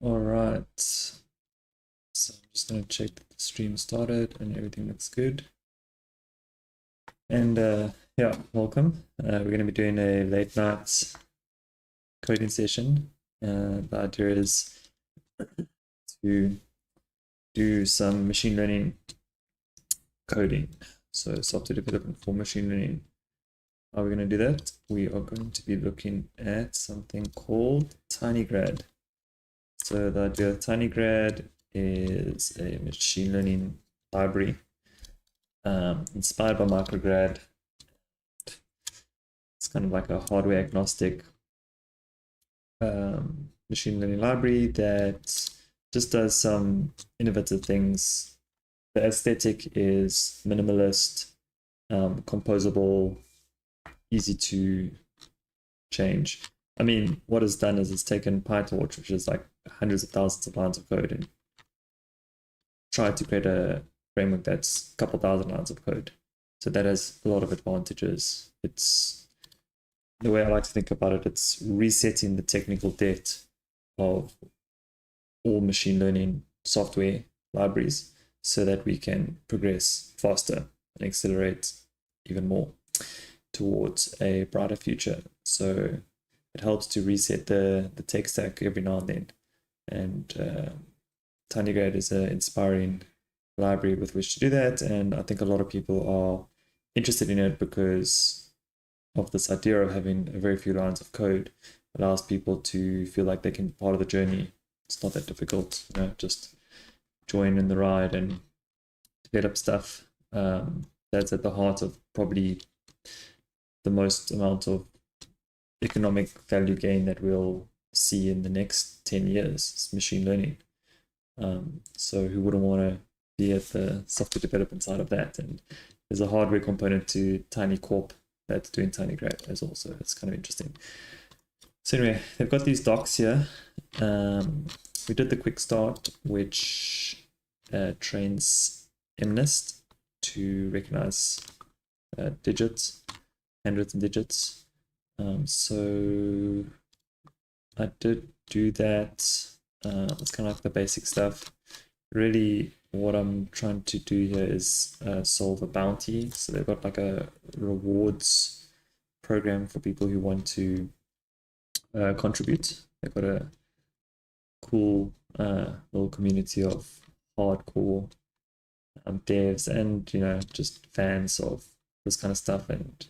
All right, so I'm just going to check that the stream started and everything looks good. And yeah, welcome. We're going to be doing a late night coding session. The idea is to do some machine learning coding. So software development for machine learning. How are we going to do that? We are going to be looking at something called Tinygrad. So the idea of Tinygrad is a machine learning library inspired by micrograd. It's kind of like a hardware agnostic machine learning library that just does some innovative things. The aesthetic is minimalist, composable, easy to change. I mean, what it's done is it's taken PyTorch, which is like hundreds of thousands of lines of code, and tried to create a framework that's a couple thousand lines of code. So that has a lot of advantages. It's the way I like to think about it, it's resetting the technical debt of all machine learning software libraries so that we can progress faster and accelerate even more towards a brighter future. So it helps to reset the tech stack every now and then. And Tinygrad is an inspiring library with which to do that. And I think a lot of people are interested in it because of this idea of having a very few lines of code allows people to feel like they can be part of the journey. It's not that difficult, just join in the ride and develop stuff. That's at the heart of probably the most amount of economic value gain that we'll see in the next 10 years. It's machine learning. So who wouldn't want to be at the software development side of that? And there's a hardware component to Tiny Corp that's doing Tinygrad as well, so it's kind of interesting. So anyway, they've got these docs here. We did the quick start, which trains MNIST to recognize digits, handwritten digits. So I did do that. It's kind of like the basic stuff. Really, what I'm trying to do here is solve a bounty. So they've got like a rewards program for people who want to contribute. They've got a cool little community of hardcore devs and just fans of this kind of stuff, and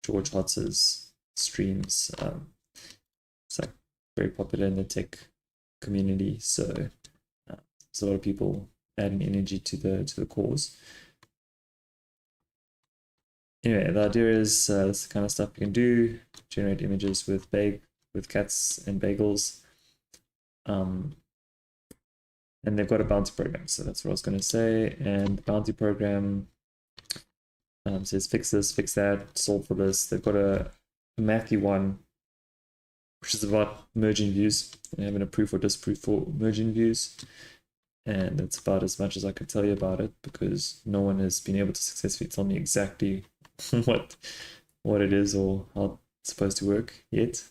George Hotz's streams. It's like very popular in the tech community, so there's a lot of people adding energy to the cause. Anyway, the idea is this is the kind of stuff you can do: generate images with cats and bagels. And they've got a bounty program, so that's what I was going to say. And the bounty program says fix this, fix that, solve for this. They've got a mathy one, which is about merging views and having a proof or disproof for merging views. And that's about as much as I could tell you about it, because no one has been able to successfully tell me exactly what it is or how it's supposed to work yet.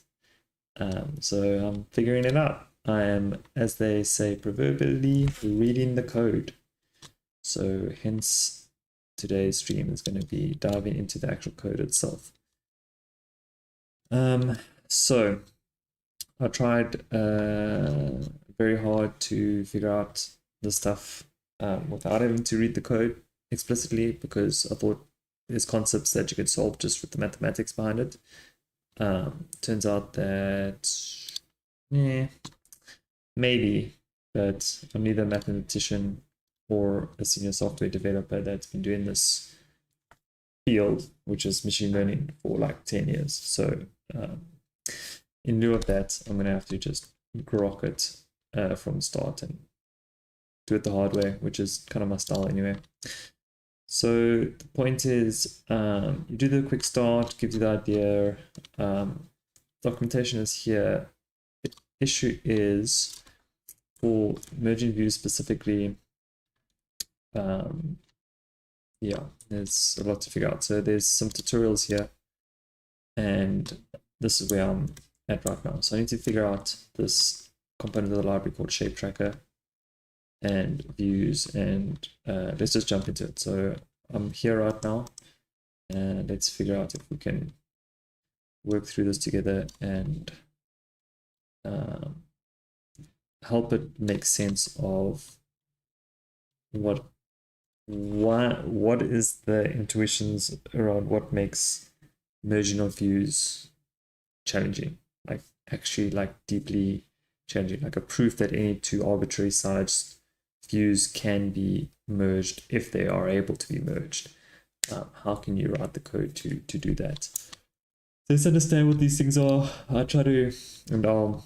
So I'm figuring it out. I am, as they say proverbially, reading the code. So hence today's stream is going to be diving into the actual code itself. So I tried very hard to figure out the stuff without having to read the code explicitly, because I thought there's concepts that you could solve just with the mathematics behind it. Turns out that maybe, but I'm neither a mathematician or a senior software developer that's been doing this field, which is machine learning, for like 10 years. So in lieu of that, I'm going to have to just grok it from the start and do it the hard way, which is kind of my style anyway. So the point is, you do the quick start, gives you the idea. Documentation is here. The issue is for merging views specifically. Yeah, there's a lot to figure out. So there's some tutorials here, and this is where I'm at right now. So I need to figure out this component of the library called shapetracker and views, and let's just jump into it. So I'm here right now, and let's figure out if we can work through this together and help it make sense of what is the intuitions around what makes merging of views challenging, like actually like deeply challenging, like a proof that any two arbitrary sides views can be merged if they are able to be merged. How can you write the code to do that? So let's understand what these things are. I try to, and all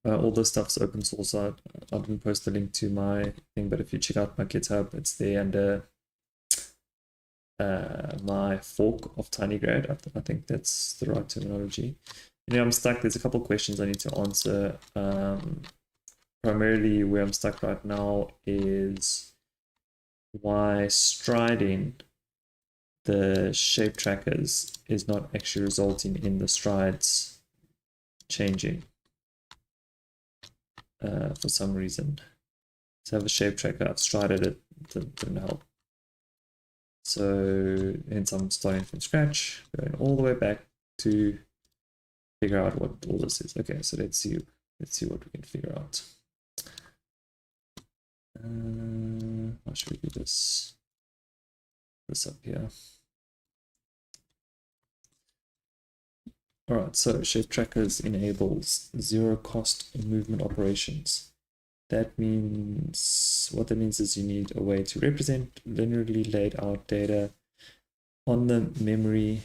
this stuff's open source. I didn't post the link to my thing, but if you check out my GitHub, it's there under my fork of Tinygrad. I think that's the right terminology. I'm stuck. There's a couple questions I need to answer. Primarily where I'm stuck right now is why striding the shape trackers is not actually resulting in the strides changing for some reason. So I have a shape tracker, I've strided it, didn't help. So hence I'm starting from scratch, going all the way back to figure out what all this is. Okay, so let's see what we can figure out. How should we do this up here? All right, so shape trackers enables zero cost movement operations. What that means is you need a way to represent linearly laid out data on the memory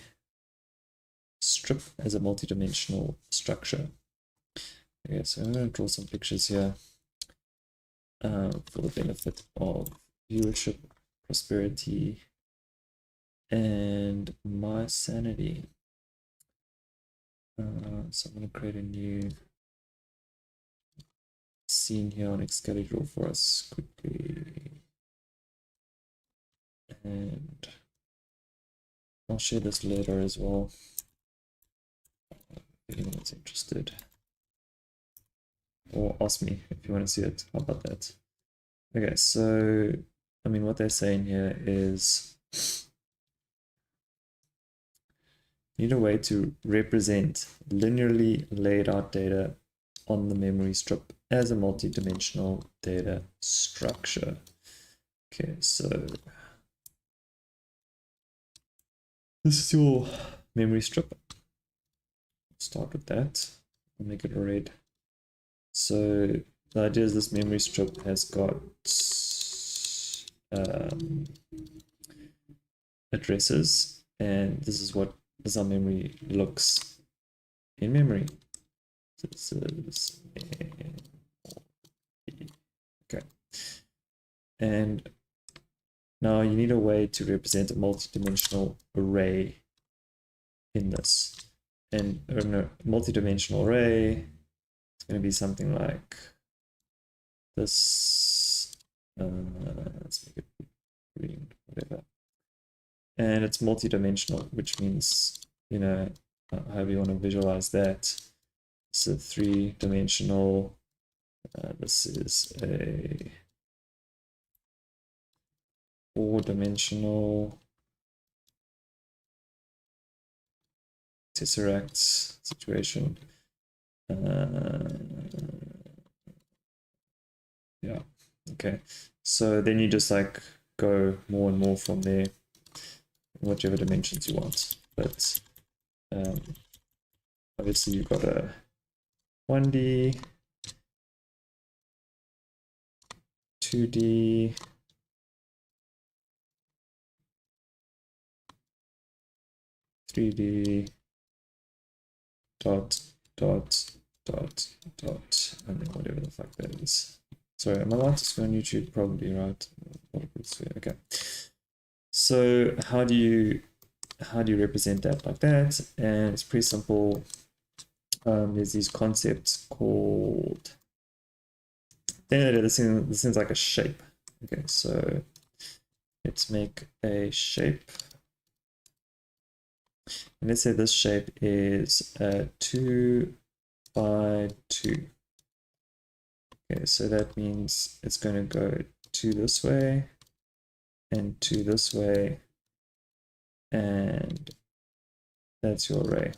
strip as a multidimensional structure. Okay, so I'm going to draw some pictures here for the benefit of viewership, prosperity, and my sanity. So I'm going to create a new scene here on Excalibur for us quickly. And I'll share this later as well. If anyone's interested. Or ask me if you want to see it. How about that? Okay, so I mean what they're saying here is you need a way to represent linearly laid out data on the memory strip as a multi-dimensional data structure. Okay, so this is your memory strip. Start with that. I'll make it red. So the idea is this memory strip has got addresses, and this is how memory looks in memory. This is okay, and now you need a way to represent a multi-dimensional array in this. And a multi-dimensional array is going to be something like this. Let's make it green, whatever. And it's multi-dimensional, which means, however you want to visualize that. It's a 3-dimensional. This is a 4-dimensional tesseract situation. Yeah, okay. So then you just like go more and more from there, whichever dimensions you want. But obviously you've got a 1D, 2D, 3D, dot, and then whatever the fuck that is. Sorry, am I allowed to swear on YouTube? Probably, right? Okay. So how do you represent that like that? And it's pretty simple. There's these concepts called. This seems like a shape. Okay, so let's make a shape. And let's say this shape is 2 by 2. Okay, so that means it's going to go 2 this way and 2 this way, and that's your array.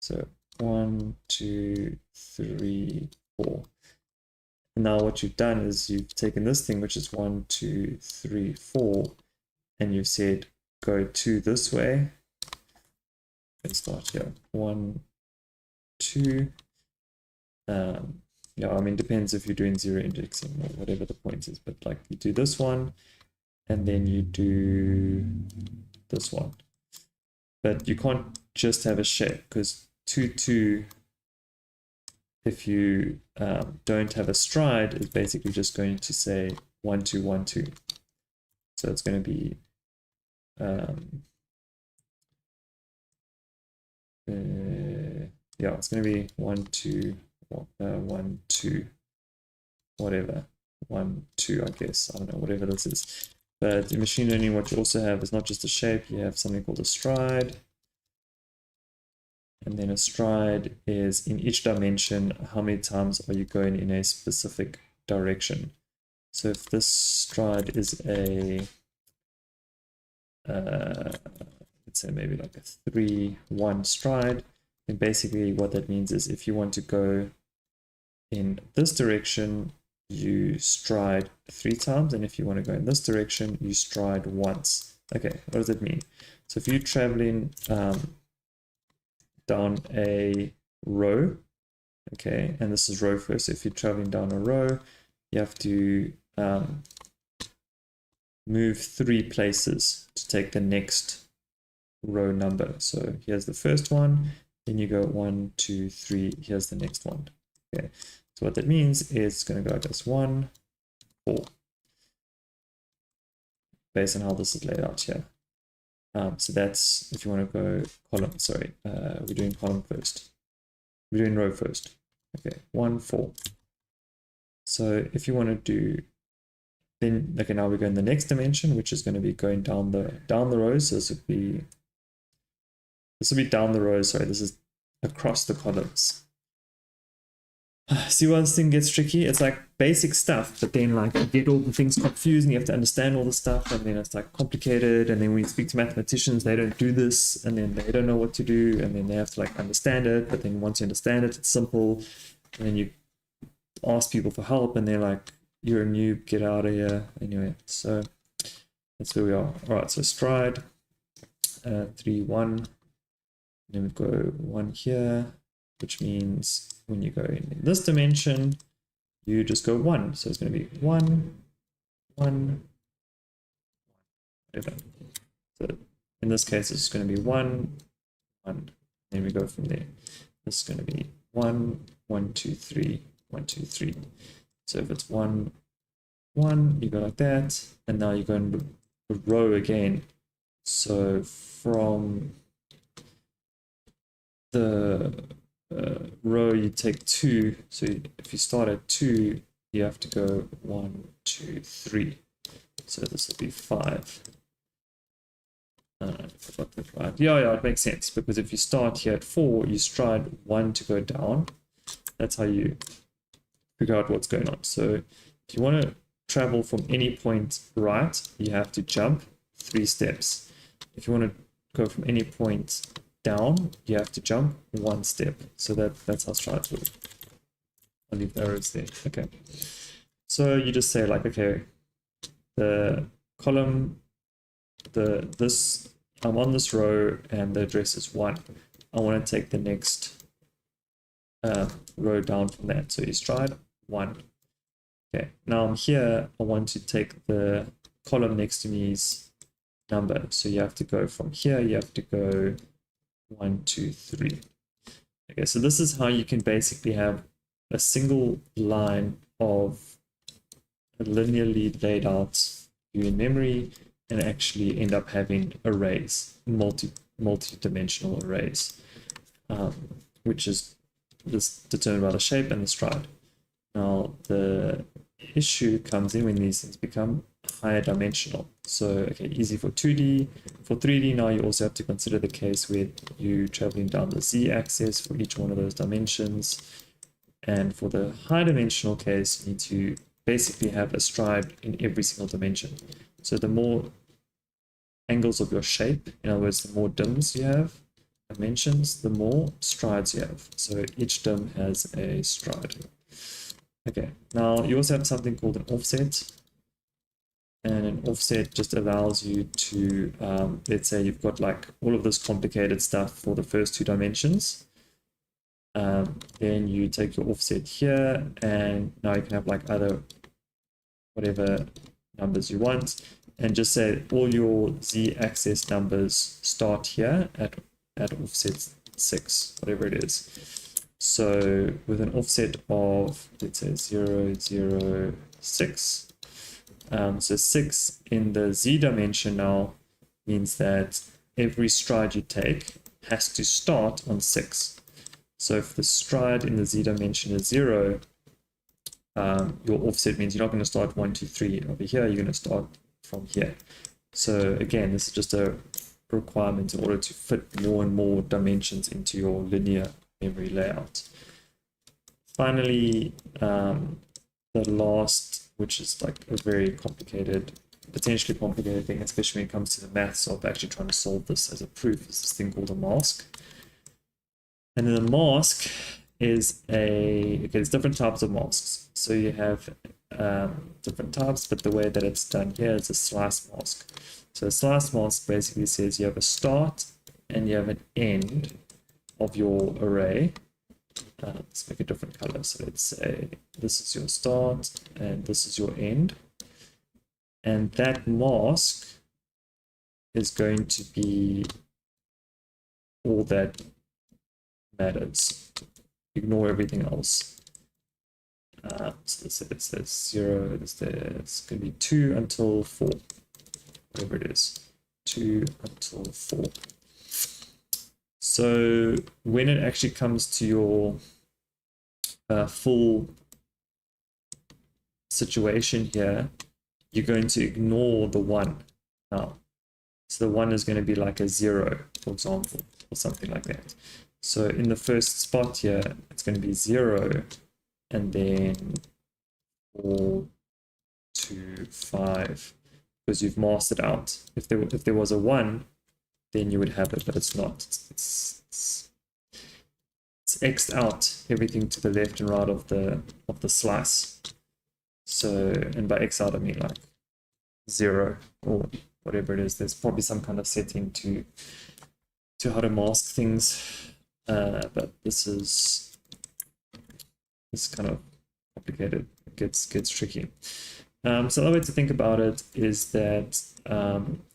So 1, 2, 3, 4. And now what you've done is you've taken this thing, which is 1, 2, 3, 4, and you've said go 2 this way. Let's start here. 1, 2. Yeah, I mean, depends if you're doing zero indexing or whatever the point is, but like you do this one and then you do this one. But you can't just have a shape, because 2, 2, if you don't have a stride, is basically just going to say 1, 2, 1, 2. So it's going to be yeah, it's going to be 1, 2, 1, 2, whatever, 1, 2, I guess. I don't know, whatever this is. But in machine learning, what you also have is not just a shape, you have something called a stride. And then a stride is in each dimension, how many times are you going in a specific direction. So if this stride is a, let's say maybe like a 3, 1 stride, then basically what that means is if you want to go in this direction, you stride 3 times, and if you want to go in this direction, you stride once. Okay, what does it mean? So if you're traveling down a row, okay, and this is row first, so if you're traveling down a row, you have to move 3 places to take the next row number. So here's the first one, then you go 1, 2, 3, here's the next one. Okay, so what that means is it's going to go like this: 1, 4, based on how this is laid out here. So that's if you want to go column, sorry, we're doing column first. We're doing row first. Okay, 1, 4. So if you want to do, then okay, now we go in the next dimension, which is going to be going down the rows. So this would be down the rows. Sorry, this is across the columns. See why this thing gets tricky? It's like basic stuff, but then like you get all the things confused and you have to understand all the stuff, and then it's like complicated, and then when you speak to mathematicians, they don't do this, and then they don't know what to do, and then they have to like understand it, but then once you understand it, it's simple, and then you ask people for help and they're like, you're a noob, get out of here. Anyway, so that's where we are. All right, so stride 3, 1, then we go 1 here, which means when you go in this dimension, you just go 1. So it's going to be 1, 1, whatever. So in this case, it's going to be 1, 1. Then we go from there. This is going to be 1, 1, 2, 3, 1, 2, 3. So if it's 1, 1, you go like that. And now you go in the row again. So from the row, you take 2. So if you start at 2, you have to go 1, 2, 3. So this will be 5. I forgot that right. Yeah, it makes sense, because if you start here at 4, you stride 1 to go down. That's how you figure out what's going on. So if you want to travel from any point right, you have to jump 3 steps. If you want to go from any point down, you have to jump 1 step. So that's how strides work. I'll leave the arrows there. Okay. So you just say like, okay, the column, I'm on this row and the address is 1. I want to take the next row down from that. So you stride 1. Okay. Now I'm here. I want to take the column next to me's number. So you have to go from here. You have to go 1, 2, 3. Okay, so this is how you can basically have a single line of a linearly laid out view in memory and actually end up having arrays, multi-dimensional arrays, which is just determined by the shape and the stride. Now the issue comes in when these things become higher dimensional. So okay, easy for 2D. For 3D now you also have to consider the case where you're traveling down the z-axis for each one of those dimensions, And for the high dimensional case, you need to basically have a stride in every single dimension. So the more angles of your shape, in other words, the more dims you have, dimensions, the more strides you have. So each dim has a stride. Okay, now you also have something called an offset. And an offset just allows you to, let's say you've got like all of this complicated stuff for the first 2 dimensions. Then you take your offset here, and now you can have like other whatever numbers you want, and just say all your z-axis numbers start here at offset 6, whatever it is. So with an offset of, let's say 0, 0, 6, so 6 in the z dimension now means that every stride you take has to start on 6. So if the stride in the z dimension is 0, your offset means you're not going to start 1, 2, 3 over here, you're going to start from here. So again, this is just a requirement in order to fit more and more dimensions into your linear memory layout. Finally, the last, which is like a very complicated, potentially complicated thing, especially when it comes to the maths of actually trying to solve this as a proof, is this thing called a mask. And then the mask is okay, there's different types of masks. So you have different types, but the way that it's done here is a slice mask. So a slice mask basically says you have a start and you have an end of your array. Let's make a different color. So let's say this is your start and this is your end. And that mask is going to be all that matters. Ignore everything else. So let's say it says 0, it's going to be 2 until 4, whatever it is, 2 until 4. So when it actually comes to your full situation here, you're going to ignore the 1 now. So the 1 is going to be like a 0, for example, or something like that. So in the first spot here, it's going to be 0, and then 4, 2, 5, because you've masked it out. If there was a 1, then you would have it, but it's not. It's X'd out everything to the left and right of the slice. So, and by X out I mean like 0 or whatever it is. There's probably some kind of setting to how to mask things, but this is kind of complicated. It gets tricky. So the way to think about it is that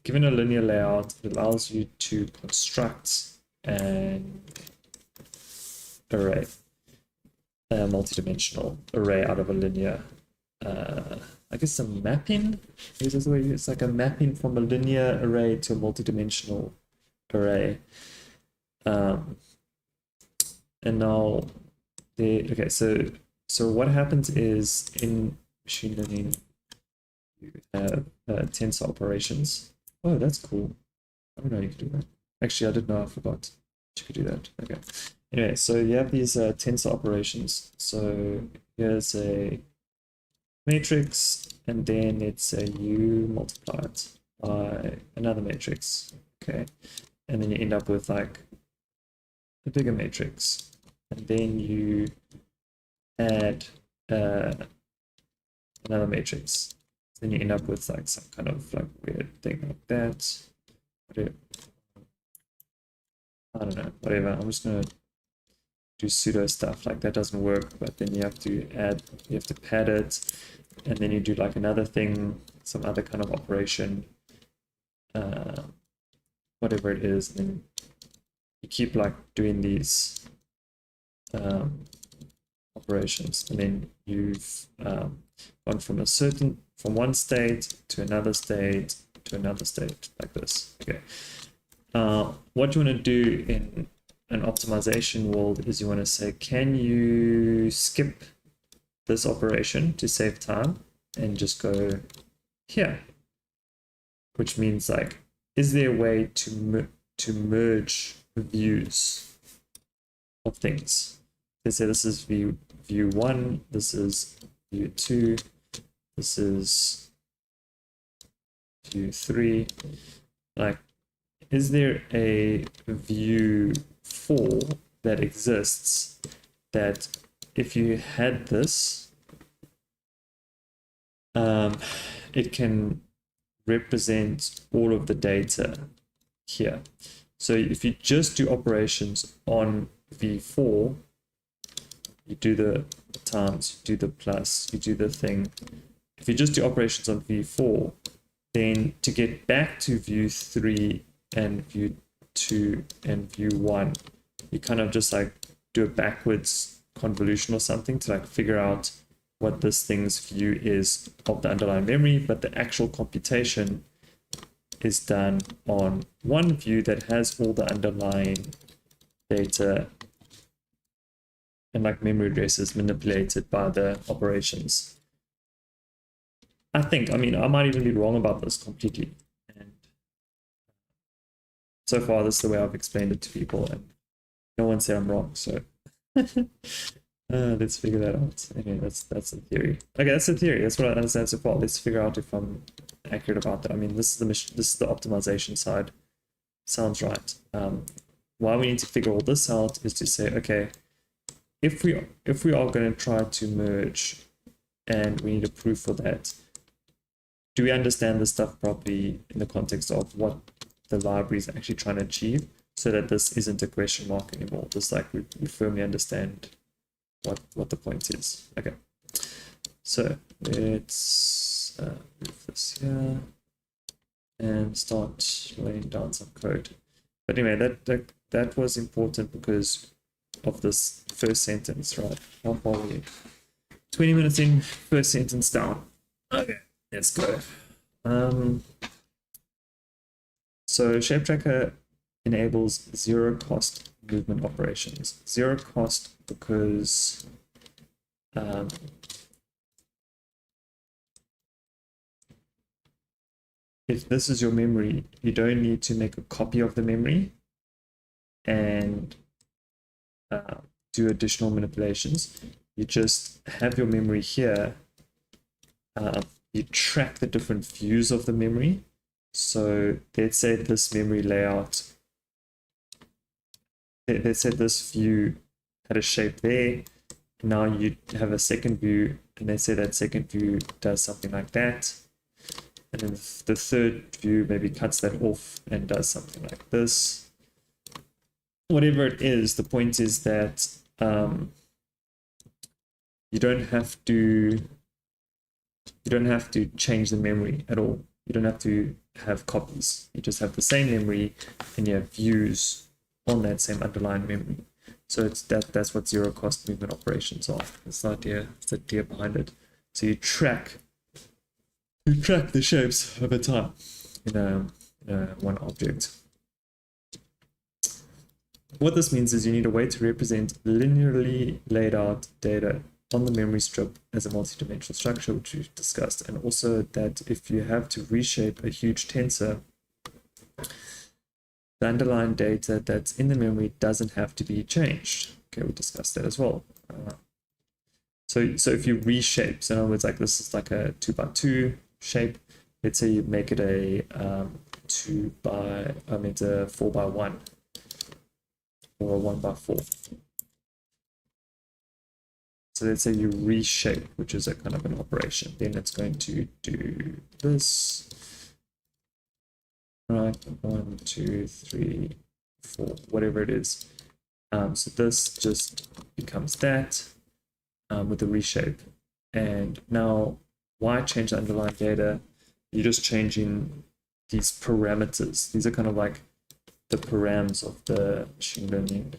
given a linear layout, it allows you to construct an array, a multidimensional array out of a linear, I guess a mapping. It's like a mapping from a linear array to a multidimensional array. And now, okay, so what happens is in machine learning, you have tensor operations. Oh, that's cool. I don't know you can do that. Actually, I didn't know, I forgot you could do that. Okay. Anyway, so you have these tensor operations. So here's a matrix, and then it's a U multiplied by another matrix. Okay. And then you end up with like a bigger matrix. And then you add another matrix. Then you end up with like some kind of like weird thing like that. I don't know, whatever. I'm just gonna do pseudo stuff. Like that doesn't work, but then you have to pad it, and then you do like another thing, some other kind of operation, whatever it is, and then you keep like doing these operations, and then you've gone from one state to another state to another state like this. Okay. What you want to do in an optimization world is you want to say, can you skip this operation to save time and just go here? Which means like, is there a way to merge views of things? Let's say this is view view 1, this is view 2, this is view 3. Like, is there a view 4 that exists that if you had this, it can represent all of the data here? So if you just do operations on v4, you do the times, you do the plus, you do the thing. If you just do operations on v4, then to get back to view 3 and view 2 and view 1, you kind of just like do a backwards convolution or something to like figure out what this thing's view is of the underlying memory, but the actual computation is done on one view that has all the underlying data and like memory addresses manipulated by the operations. I think, I mean, I might even be wrong about this completely. And so far, this is the way I've explained it to people, and no one said I'm wrong, so let's figure that out. Anyway, that's the theory. Okay, that's the theory. That's what I understand so far. Let's figure out if I'm accurate about that. I mean, this is the optimization side. Sounds right. Why we need to figure all this out is to say, okay, if we are going to try to merge and we need a proof for that, do we understand this stuff properly in the context of what the library is actually trying to achieve, so that this isn't a question mark anymore? Just like we firmly understand what the point is. Okay, so let's move this here and start laying down some code. But anyway, that was important because of this first sentence, right? How far are we? 20 minutes in, first sentence down. Okay, let's go. So shapetracker enables zero cost movement operations. Zero cost because if this is your memory, you don't need to make a copy of the memory and do additional manipulations. You just have your memory here. You track the different views of the memory. So let's say this memory layout, let's say this view had a shape there. Now you have a second view, and they say that second view does something like that. And then the third view maybe cuts that off and does something like this. Whatever it is, the point is that you don't have to change the memory at all. You don't have to have copies. You just have the same memory and you have views on that same underlying memory. So it's that's what zero cost movement operations are. That's the idea. It's the idea behind it. So you track the shapes over time in one object. What this means is you need a way to represent linearly laid out data on the memory strip as a multi-dimensional structure, which we've discussed, and also that if you have to reshape a huge tensor, the underlying data that's in the memory doesn't have to be changed. Okay, we discussed that as well. So if you reshape, so in other words, like this is like a 2x2 shape. Let's say you make it a 4x1 or a 1x4. So let's say you reshape, which is a kind of an operation. Then it's going to do this. Right, 1, 2, 3, 4, whatever it is. So this just becomes that with the reshape. And now, why change the underlying data? You're just changing these parameters. These are kind of like the params of the machine learning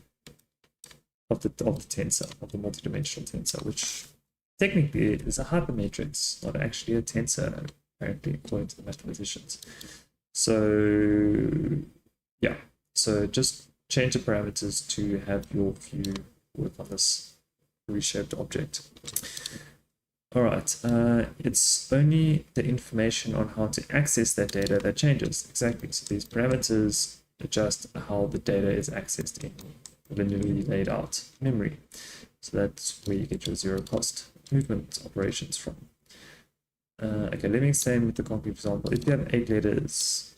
of the tensor, of the multidimensional tensor, which technically is a hypermatrix, not actually a tensor, apparently, according to the mathematicians. So yeah, so just change the parameters to have your view work on this reshaped object. All right, it's only the information on how to access that data that changes. Exactly, so these parameters adjust how the data is accessed in linearly laid out memory. So that's where you get your zero cost movement operations from. Okay, let me explain with the concrete example. If you have 8 letters,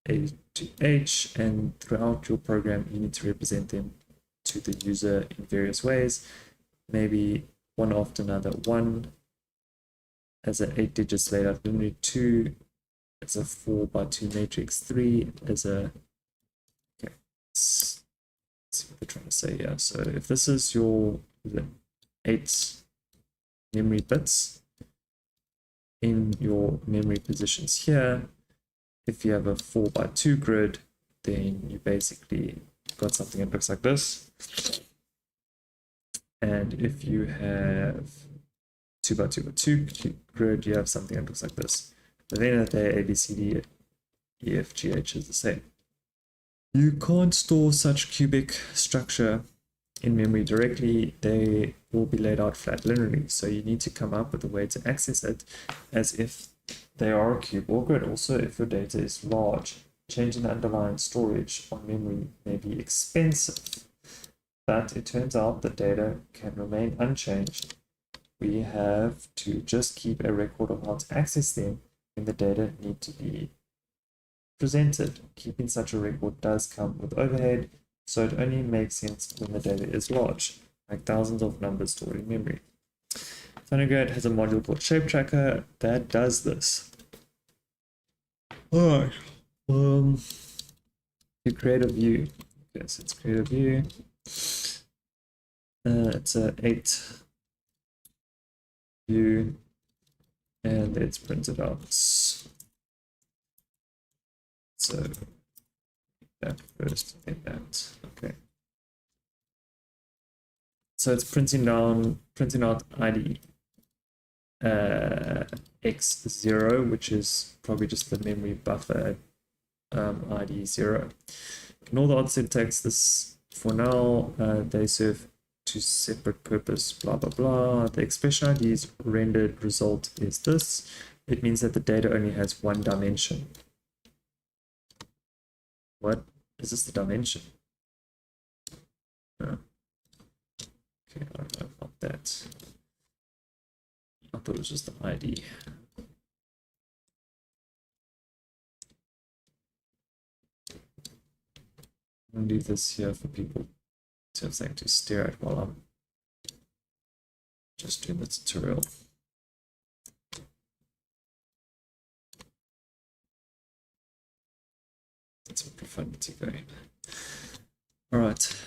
A to H, and throughout your program, you need to represent them to the user in various ways, maybe one after another. 1 as an 8 digits laid out linearly, 2 as a 4x2 matrix, 3 as a, okay, let's see what they're trying to say here. So if this is your 8 memory bits in your memory positions here, if you have a 4x2 grid, then you basically got something that looks like this. And if you have 2x2 grid, you have something that looks like this. But then at the day, A, B, C, D, E, F, G, H is the same. You can't store such cubic structure in memory directly. They will be laid out flat linearly. So you need to come up with a way to access it as if they are a cube or grid. Also, if your data is large, changing the underlying storage on memory may be expensive, but it turns out the data can remain unchanged. We have to just keep a record of how to access them when the data need to be presented. Keeping such a record does come with overhead, so it only makes sense when the data is large, like thousands of numbers stored in memory. Tinygrad has a module called shapetracker that does this. Alright, you create a view. Okay, so let's create a view. It's a 8 view, and it's printed out. So that first, and that. Okay. So it's printing out ID x0, which is probably just the memory buffer ID 0. Ignore the odd syntax. This for now, they serve to separate purpose, blah blah blah. The expression ID's rendered result is this. It means that the data only has one dimension. What is this, the dimension? Oh. Okay, I don't know about that. I thought it was just the ID. I'm gonna leave this here for people to have something to stare at while I'm just doing the tutorial. That's some profundity going. All right.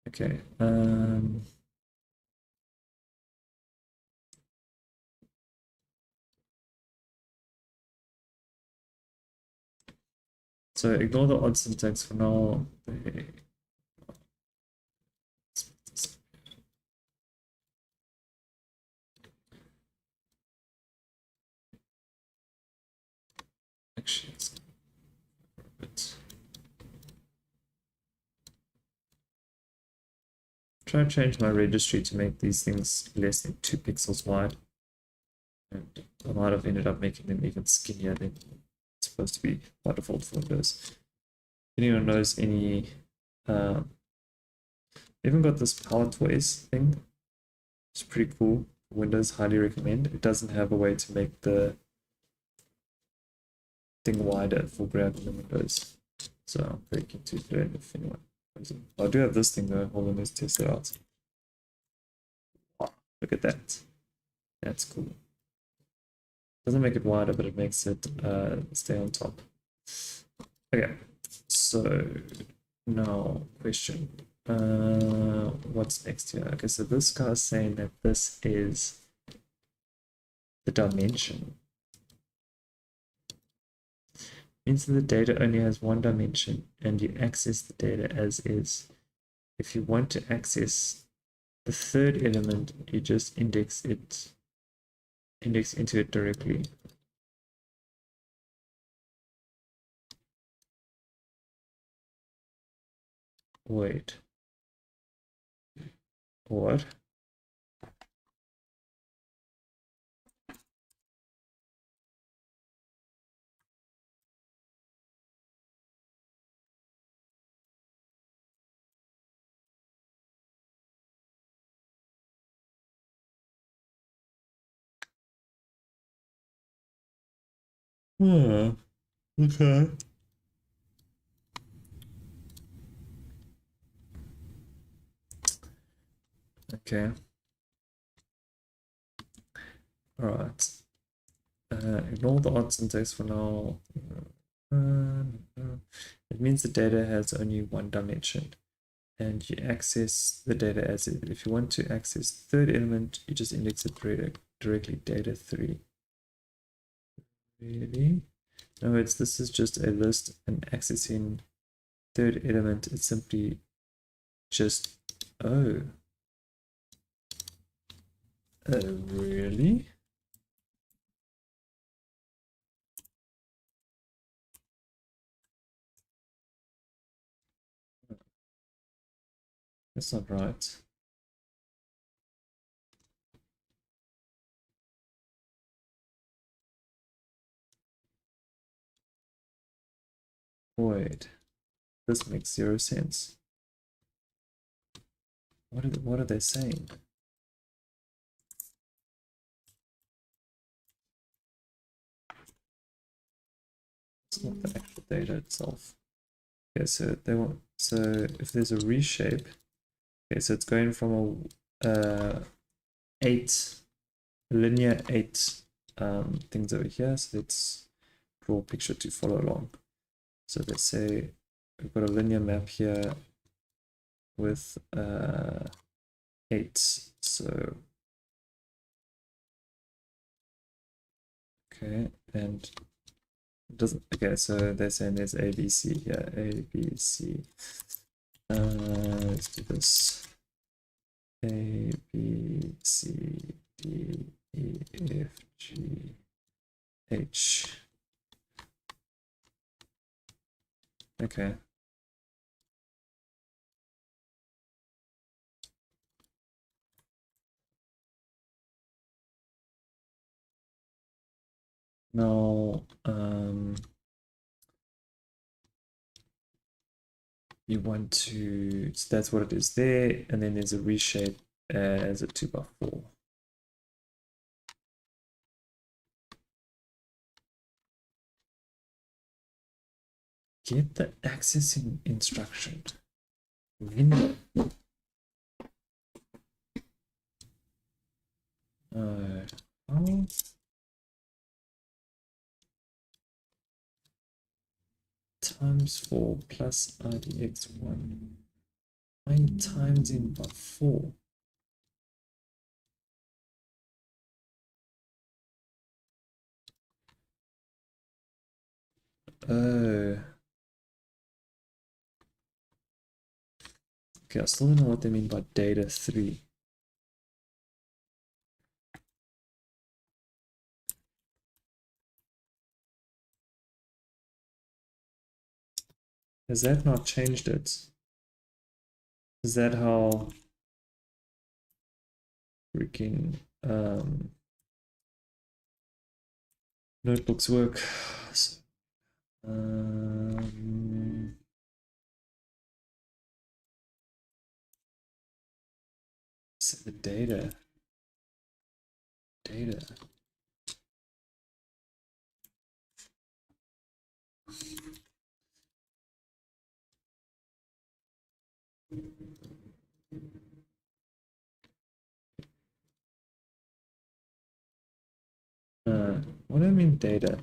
Okay. So ignore the odd syntax for now. Actually, it's a bit. Try to change my registry to make these things less than 2 pixels wide. And I might have ended up making them even skinnier than it's supposed to be by default for Windows. If anyone knows any, even got this Power Toys thing. It's pretty cool. Windows, highly recommend. It doesn't have a way to make the thing wider for grabbing the Windows. So I'm very keen to learn if anyone knows it. I do have this thing though. Hold on, let's test it out. Wow, look at that. That's cool. Doesn't make it wider, but it makes it stay on top. Okay, so now question. What's next here? Okay, so this guy is saying that this is the dimension. Means that the data only has one dimension and you access the data as is. If you want to access the third element, you just index into it directly. Wait. What? Okay. Okay. All right. Ignore the odd syntax for now. It means the data has only one dimension, and you access the data as it. If you want to access third element, you just index it directly data 3. Really? No, this is just a list, and accessing third element, it's simply just, oh, really? That's not right. Void. This makes zero sense. What are they saying? It's not the actual data itself. Okay, so they want, so if there's a reshape, okay, so it's going from a 8 linear 8 things over here. So let's draw a picture to follow along. So let's say we've got a linear map here with 8. So okay, and it doesn't, okay, so they're saying there's A, B, C here, A, B, C. Let's do this. A, B, C, D, E, F, G, H. Okay. Now, you want to, so that's what it is there, and then there's a reshape as a 2x4. Get the accessing instruction. Window. How? Times 4 plus RDX1. 9 times in by 4. Oh. Okay, I still don't know what they mean by data 3. Has that not changed it? Is that how freaking notebooks work? So, so the data. What do I mean data?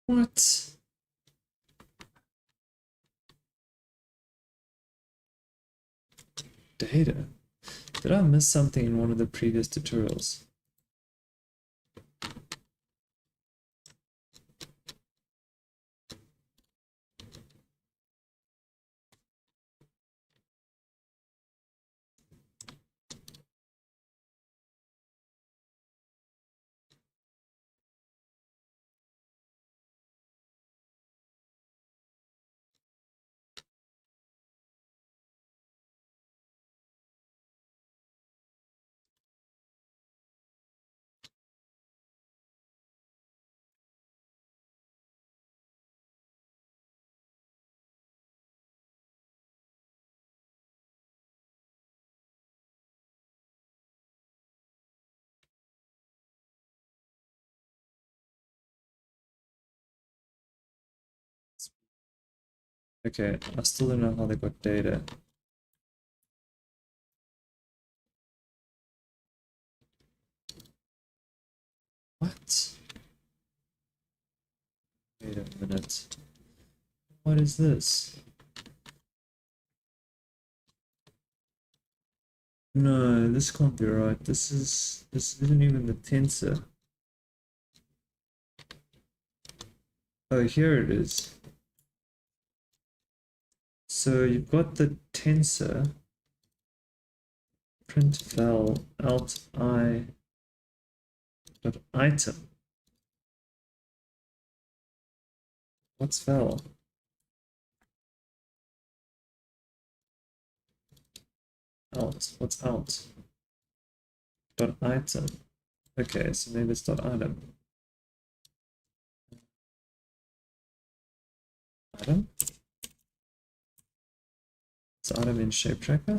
What? Data? Did I miss something in one of the previous tutorials? Okay, I still don't know how they got data. What? Wait a minute. What is this? No, this can't be right. This isn't even the tensor. Oh, here it is. So you've got the tensor print val alt I dot item. What's val? Alt. What's alt? Dot item. Okay, so maybe it's dot item. Item? It's item in shape tracker?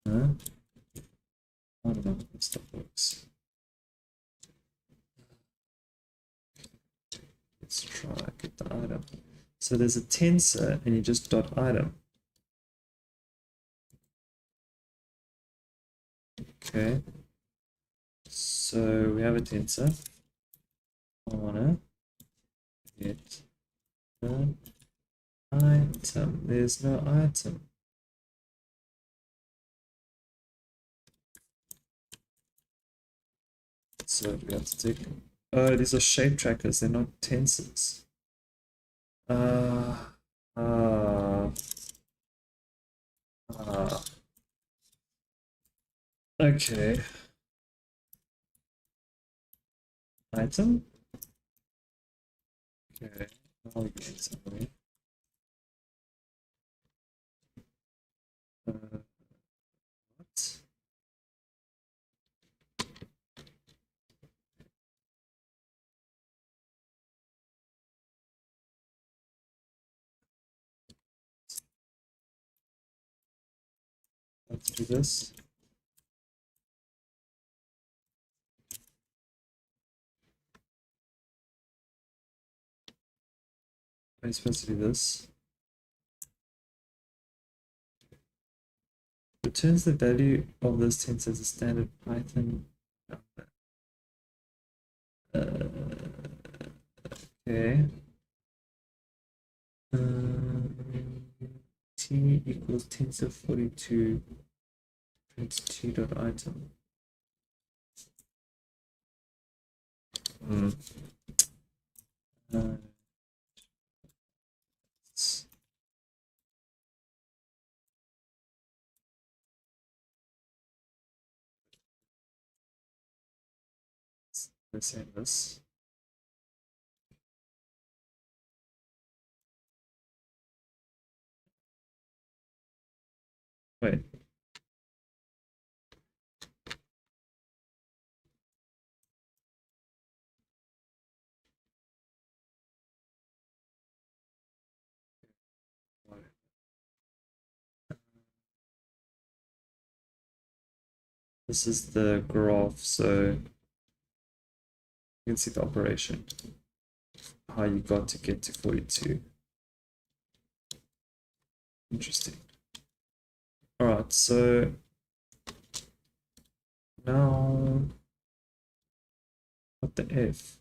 Huh? I don't know if that works. Let's try get the item. So there's a tensor and you just dot item. Okay. So we have a tensor. I wanna get the item. There's no item. So we have to take. Oh, these are shape trackers. They're not tensors. Uh, uh, okay. Item. Okay. I'll get something. What? Let's do this. I'm supposed to do this. Returns the value of this tensor as a standard Python number. Okay. T equals tensor 42 print t dot item. Let's say this. Wait. This is the graph, so you can see the operation, how you got to get to 42. Interesting. All right, so now what the F?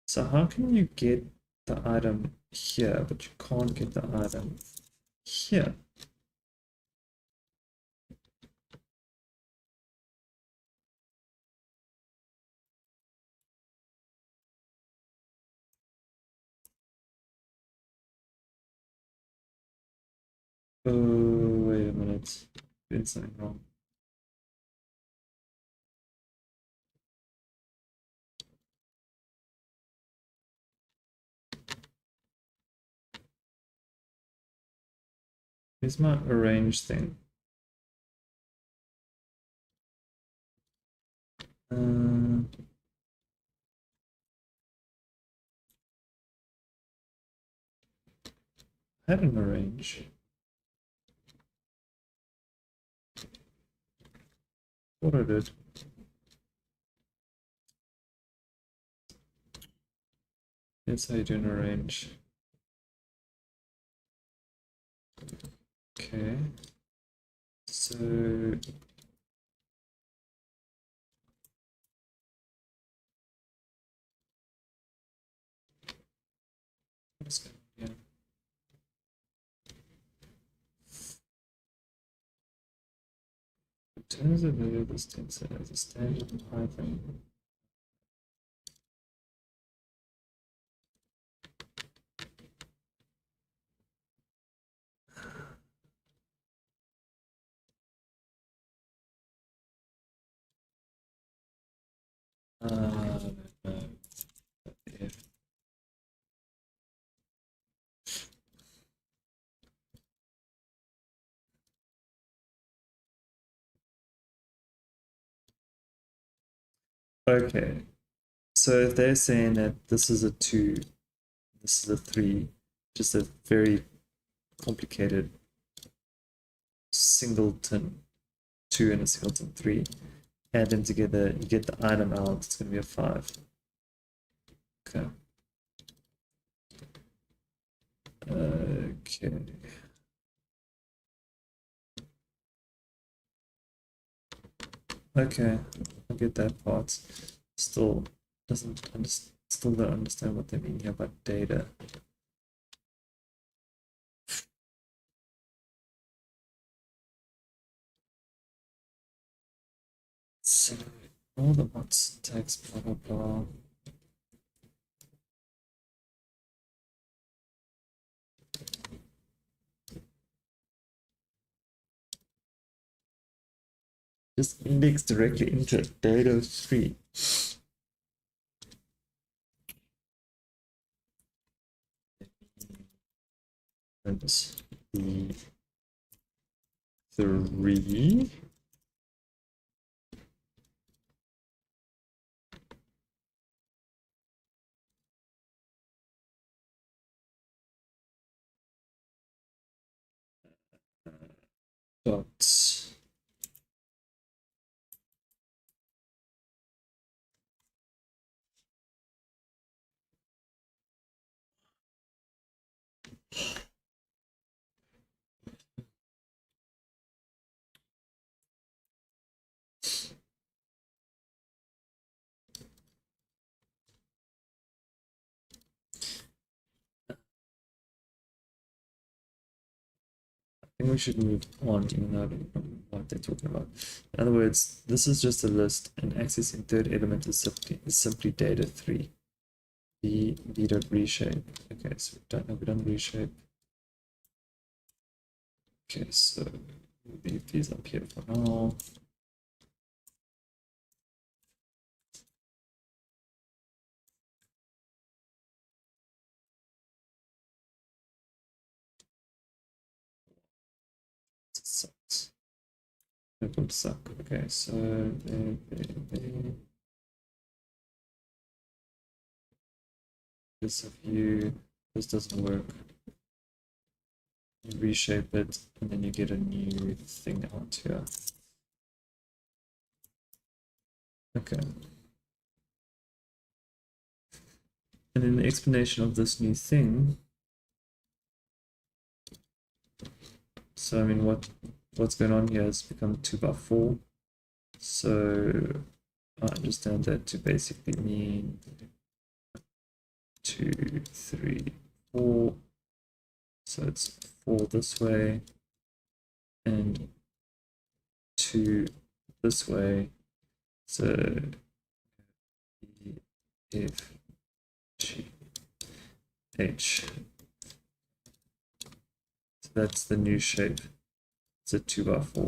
So how can you get the item here, but you can't get the item here? Oh, wait a minute. Doing something wrong. Here's my arrange thing. I had an arrange. What I did. That's how you do an arrange. Okay. So what's going on here? In terms of the distance as a standard in Python. No. If okay, so if they're saying that this is a 2, this is a 3, just a very complicated singleton 2 and a singleton 3, add them together, you get the item out, it's going to be a 5. Okay. Okay. Okay, I get that part. Still still don't understand what they mean here about data. So all the bots text blah blah blah. Just index directly into data 3. And the 3 dot I think we should move on even though I don't know what they're talking about. In other words, this is just a list and accessing third element is simply data 3. B dot reshape. Okay, so we've done reshape. Okay, so we'll leave these up here for now. Sucks. It would suck. Okay, so this view, this doesn't work. You reshape it, and then you get a new thing out here. Okay. And in the explanation of this new thing, so I mean, what's going on here has become 2 by 4. So I understand that to basically mean 2, 3, 4. So it's 4 this way and 2 this way. So F, G, H. So that's the new shape. It's a 2 by 4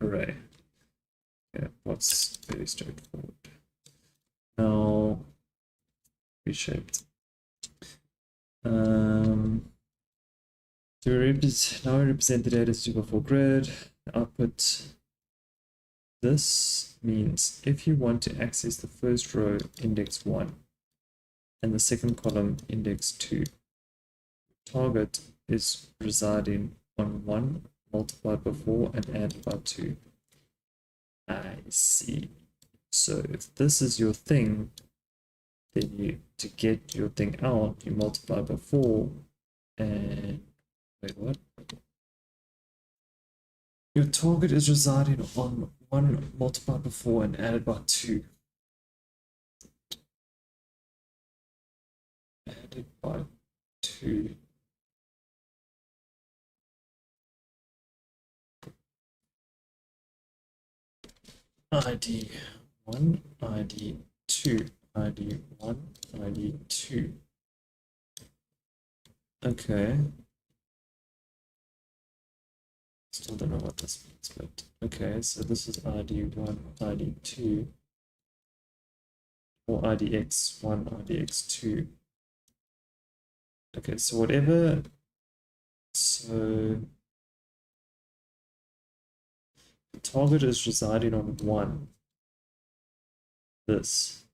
array. Yeah, what's very straightforward. Now reshaped. So now we represent the data as 2 by 4 grid. Output. This means if you want to access the first row, index 1, and the second column, index 2, target is residing on 1 multiplied by 4 and added by 2. I see. So if this is your thing, then you, to get your thing out, you multiply by 4, and wait, what? Your target is residing on 1 multiplied by 4 and added by 2. Added by 2. ID 1, ID 2, ID 1, ID 2. Okay. Still don't know what this means, but okay, so this is ID1, ID2, or IDX1, IDX2. Okay, so whatever, so the target is residing on 1, this.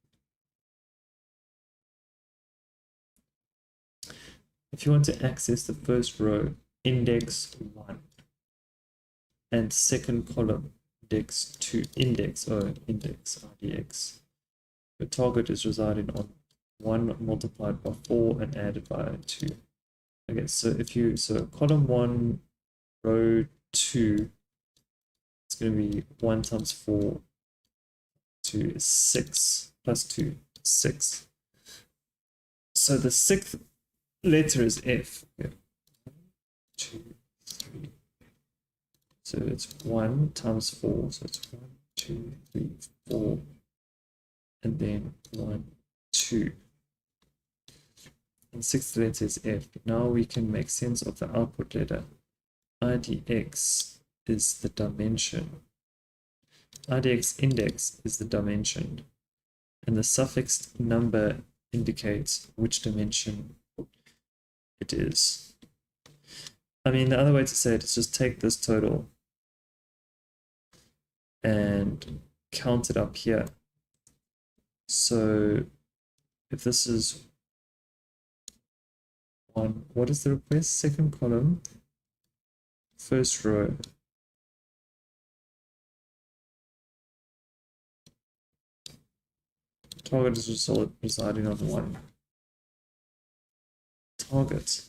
If you want to access the first row, index 1. And second column, index 2, index IDX. The target is residing on 1 multiplied by 4 and added by 2. Okay, so if you, so column 1, row 2, it's going to be 1 times 4 to 6, plus 2, 6. So the 6th letter is F. Yeah. 2, 3. So it's 1 times 4, so it's 1, 2, 3, 4, and then 1, 2. And 6th letter is F. Now we can make sense of the output letter. IDX is the dimension. IDX index is the dimension. And the suffixed number indicates which dimension it is. I mean, the other way to say it is just take this total and count it up here. So if this is 1, what is the request? Second column, first row. Target is residing on 1. Target.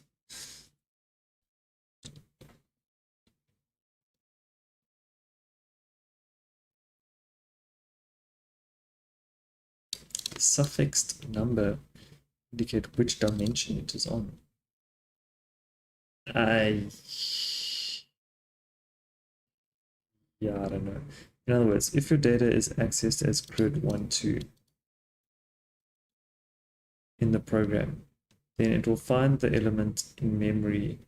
The suffixed number indicate which dimension it is on. Yeah, I don't know. In other words, if your data is accessed as grid 1, 2 in the program, then it will find the element in memory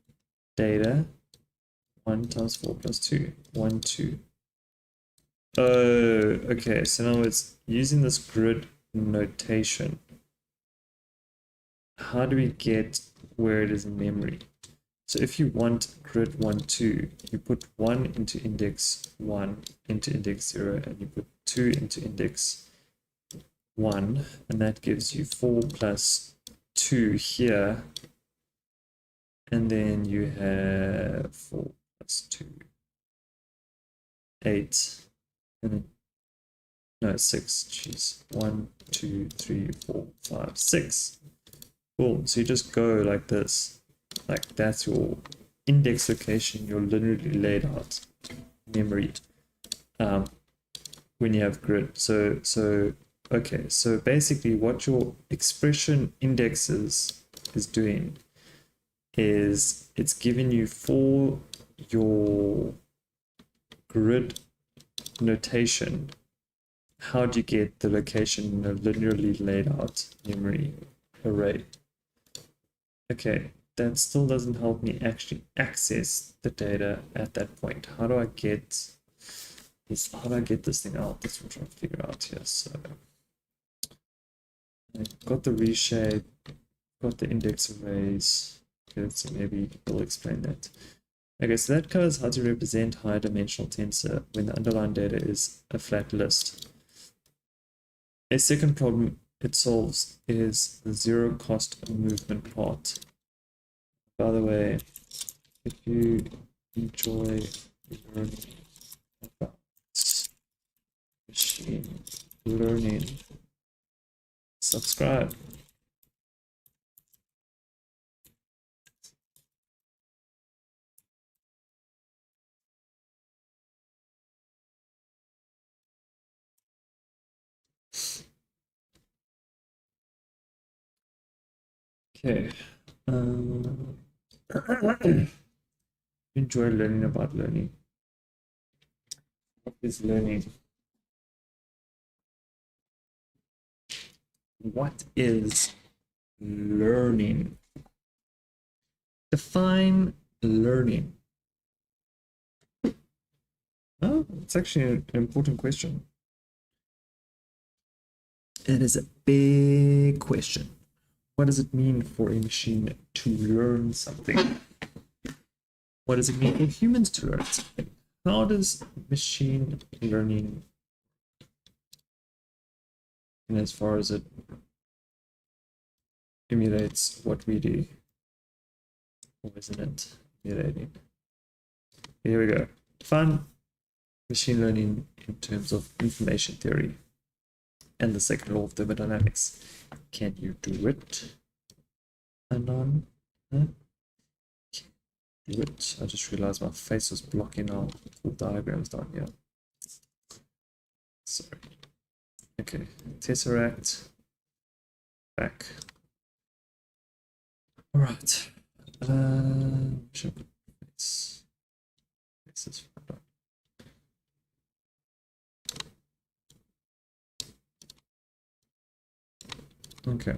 data 1 times 4 plus 2, 1, 2. Oh, okay. So in other words, using this grid notation, how do we get where it is in memory? So if you want grid 1, 2, you put 1 into index 1 into index 0, and you put 2 into index 1, and that gives you 4 plus 2 here, and then you have 4 plus 2, 8, and then, no, 6, jeez, 1, 2, 3, 4, 5, 6. Cool, so you just go like this, like that's your index location, you're linearly laid out, memory, when you have grid. So okay, so basically what your expression indexes is doing is it's giving you for your grid notation, how do you get the location in a linearly laid out memory array. Okay, that still doesn't help me actually access the data at that point. How do I get this? How do I get this thing out? That's what I'm trying to figure out here. So I've got the reshape, got the index arrays. Okay, so maybe we'll explain that. Okay, so that covers how to represent high dimensional tensor when the underlying data is a flat list. A second problem it solves is the zero cost movement part. By the way, if you enjoy learning about machine learning, subscribe. Okay. Enjoy learning about learning. What is learning? What is learning? Define learning. Oh, it's actually an important question. It is a big question. What does it mean for a machine to learn something? What does it mean for humans to learn something? How does machine learning, and as far as it emulates what we do, or isn't it emulating? Here we go. Define machine learning in terms of information theory and the second law of thermodynamics. Can you do it? Anon? Huh? Do it. I just realized my face was blocking our cool diagrams down here. Sorry. Okay. Tesseract. Back. All right. Face is fine. Okay.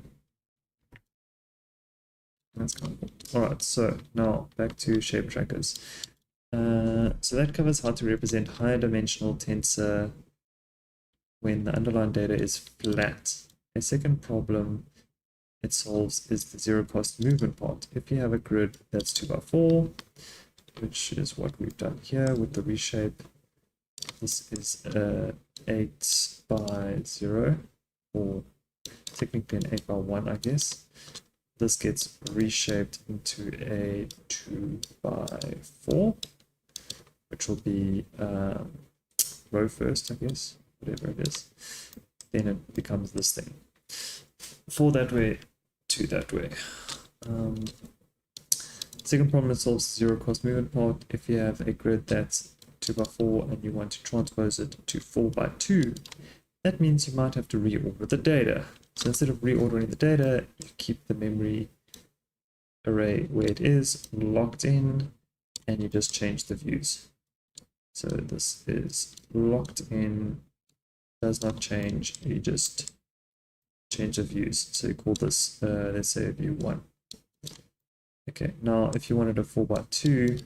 That's kind of cool. All right, so now back to shape trackers. So that covers how to represent higher dimensional tensor when the underlying data is flat. A second problem it solves is the zero cost movement part. If you have a grid that's 2x4, which is what we've done here with the reshape, this is 8 by 0, or technically an 8 by 1, I guess. This gets reshaped into a 2 by 4, which will be row first, I guess, whatever it is. Then it becomes this thing. 4 that way, 2 that way. Second problem, it solves zero cost movement part. If you have a grid that's 2 by 4 and you want to transpose it to 4 by 2, that means you might have to reorder the data. So instead of reordering the data, you keep the memory array where it is, locked in, and you just change the views. So this is locked in, does not change, you just change the views. So you call this, let's say, view 1. Okay, now if you wanted a 4 by 2,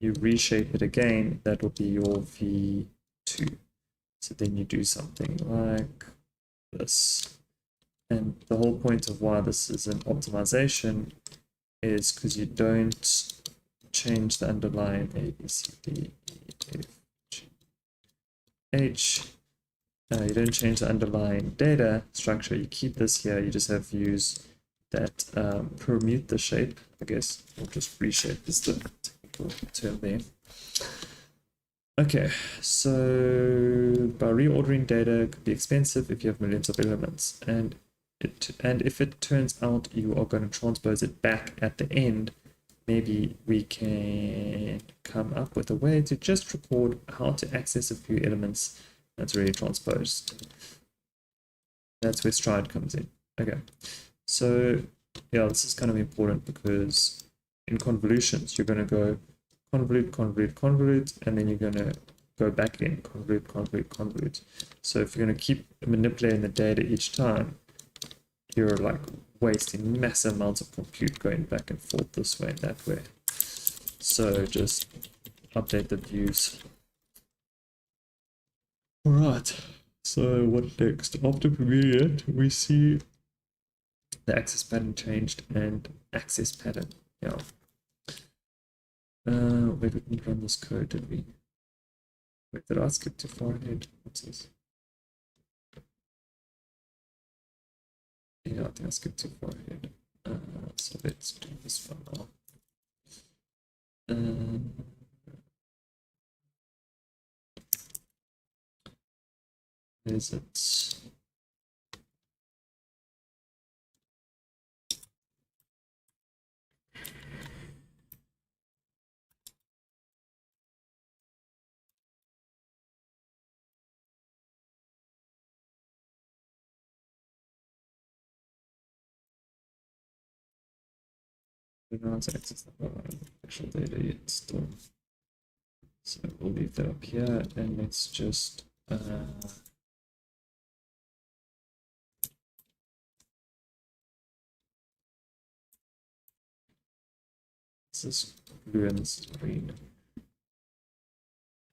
you reshape it again, that will be your V2. So then you do something like this. And the whole point of why this is an optimization is because you don't change the underlying A, B, C, D, E, F, G, H. You don't change the underlying data structure. You keep this here. You just have views that permute the shape, I guess, or just reshape is the technical term there. Okay, so by reordering data, it could be expensive if you have millions of elements, and if it turns out you are going to transpose it back at the end, maybe we can come up with a way to just record how to access a few elements that's already transposed. That's where stride comes in. Okay, so yeah, this is kind of important because in convolutions, you're going to go convolute, convolute, convolute, and then you're going to go back in, convolute, convolute, convolute. So if you're going to keep manipulating the data each time, you're like wasting massive amounts of compute going back and forth this way and that way. So just update the views. All right, so what next? After Permutations, we see the access pattern changed and access pattern. Yeah. Wait, we didn't run this code, did we? Wait, did I skip too far ahead? What's this? Yeah, I think I skipped too far ahead. So let's do this one now. Is it? We don't access the actual data yet still. So we'll leave that up here and let's just this is blue and this is green.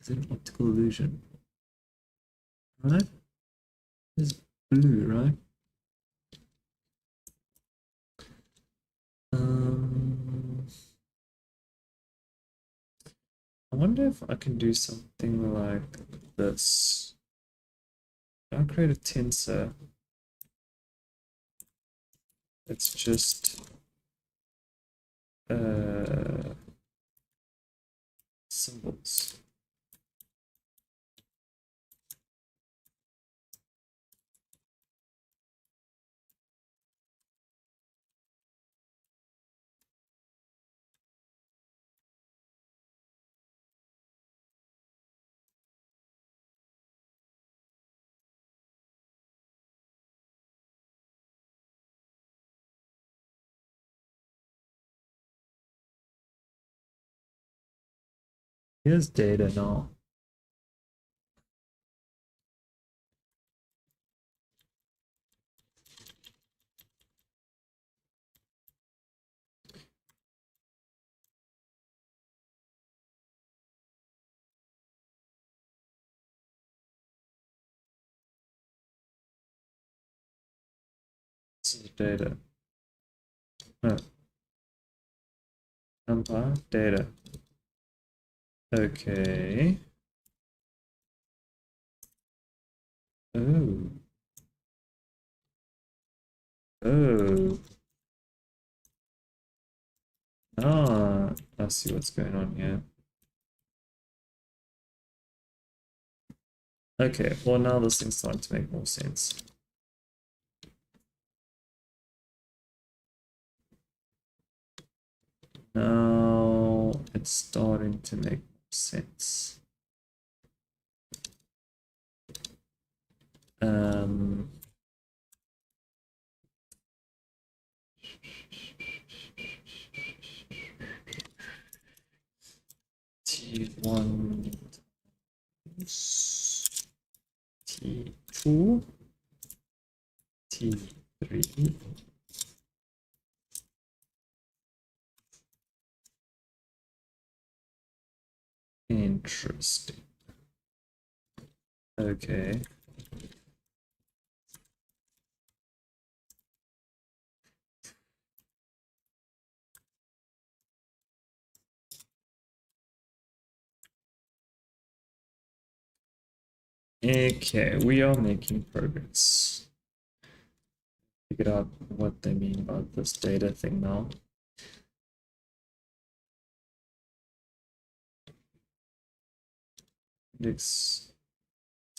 Is it an optical illusion? Right? This is blue, right? I wonder if I can do something like this. I'll create a tensor. It's just symbols. Here's data now. This is data. No. Number data. Okay. Oh. Oh. Ah, I see what's going on here. Okay, well now this thing's starting to make more sense. Now it's starting to make sense. T1 T2 T3 Interesting. Okay. Okay, we are making progress. Figured out what they mean by this data thing now. Index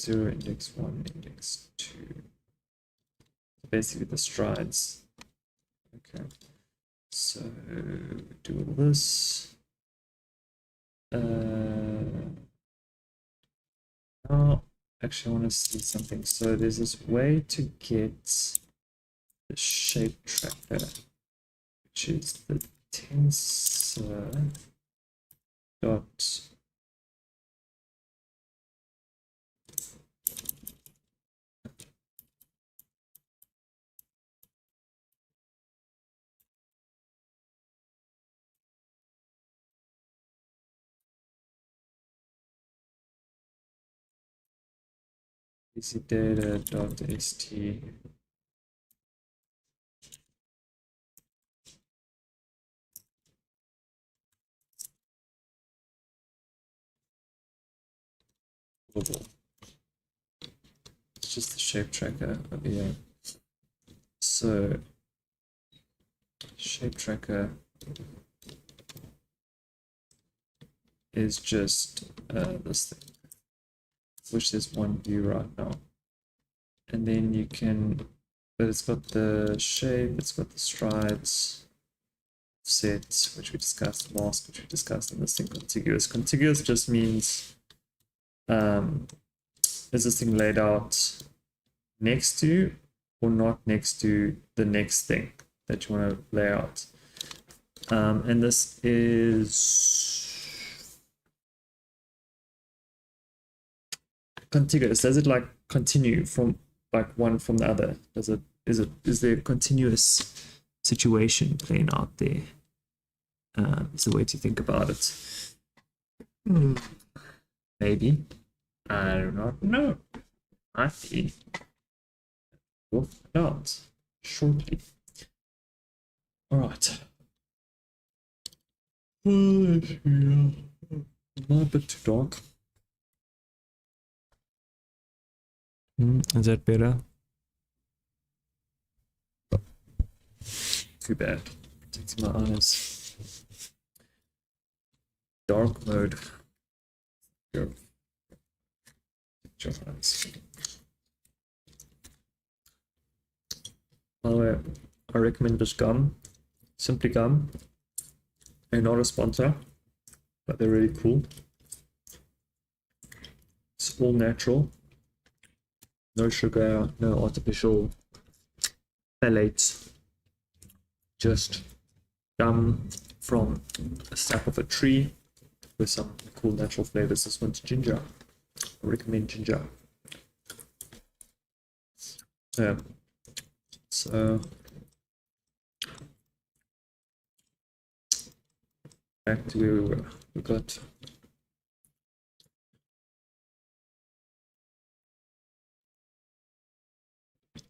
0, index 1, index 2. Basically the strides. Okay. So do this. Now, actually, I want to see something. So there's this way to get the shape tracker, which is the tensor dot data.st. Global. It's just the shape tracker over here. So shape tracker is just this thing, which is one view right now. And then you can, but it's got the shape, it's got the strides, set, which we discussed, mask, which we discussed, and this thing contiguous. Contiguous just means is this thing laid out next to or not next to the next thing that you want to lay out. And this is contiguous. Does it like continue from like one from the other? Is there a continuous situation playing out there? Is the way to think about it. Maybe. I do not know. Might be. We'll find out shortly. Alright. Not a bit too dark. Is that better? Too bad. Protecting my eyes. Dark mode. Your eyes. By the way, I recommend this gum. Simply Gum. They're not a sponsor, but they're really cool. It's all natural. No sugar, no artificial phthalates. Just gum from a sap of a tree with some cool natural flavors. This one's ginger. I recommend ginger. Yeah. So back to where we were. We got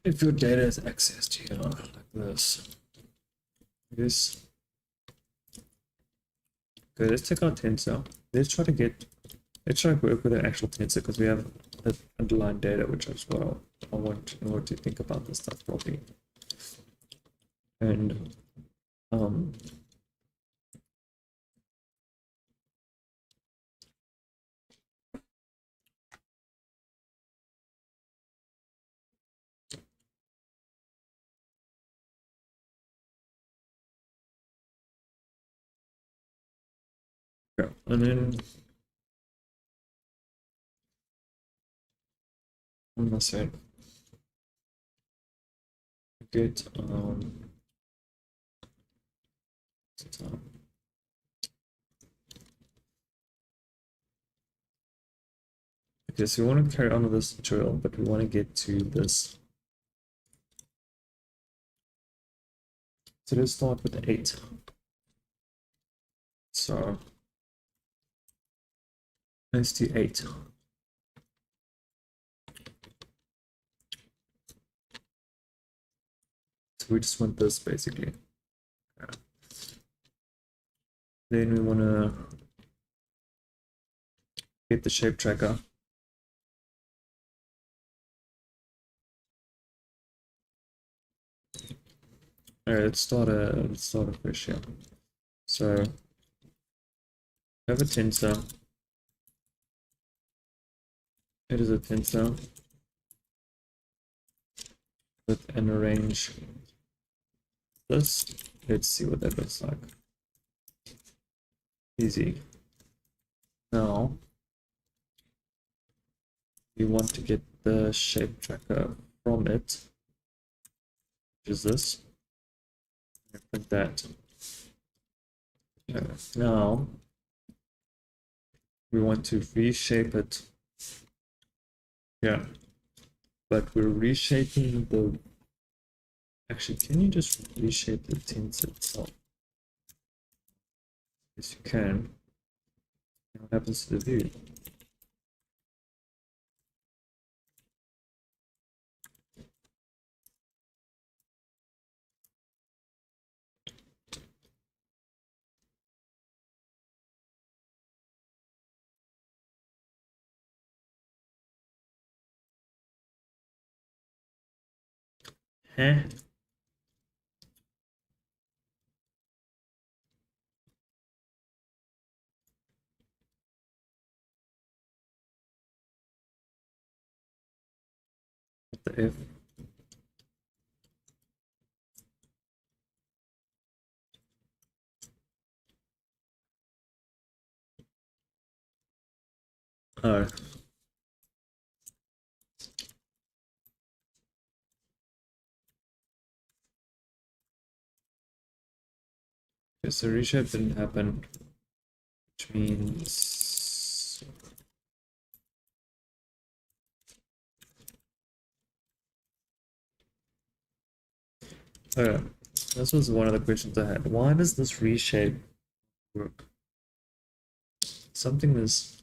if your data is accessed here like this. Okay, let's take our tensor. Let's try to work with an actual tensor because we have the underlying data, which is what I want in order to think about this stuff properly. And yeah, and then on my side, get okay, so we want to carry on with this tutorial, but we want to get to this. So let's start with 8. So let's do 8. So we just want this basically. Yeah. Then we want to get the shape tracker. Alright, let's start fresh here. So we have a tensor. It is a tensor with an arrange this. Let's see what that looks like. Easy. Now we want to get the shape tracker from it, which is this. Like that. Now we want to reshape it. Yeah, but we're reshaping the. Actually, can you just reshape the tensor itself? Yes, you can. What happens to the view? Huh? What the F? Oh. Okay, so reshape didn't happen, which means okay, this was one of the questions I had. Why does this reshape work? Something is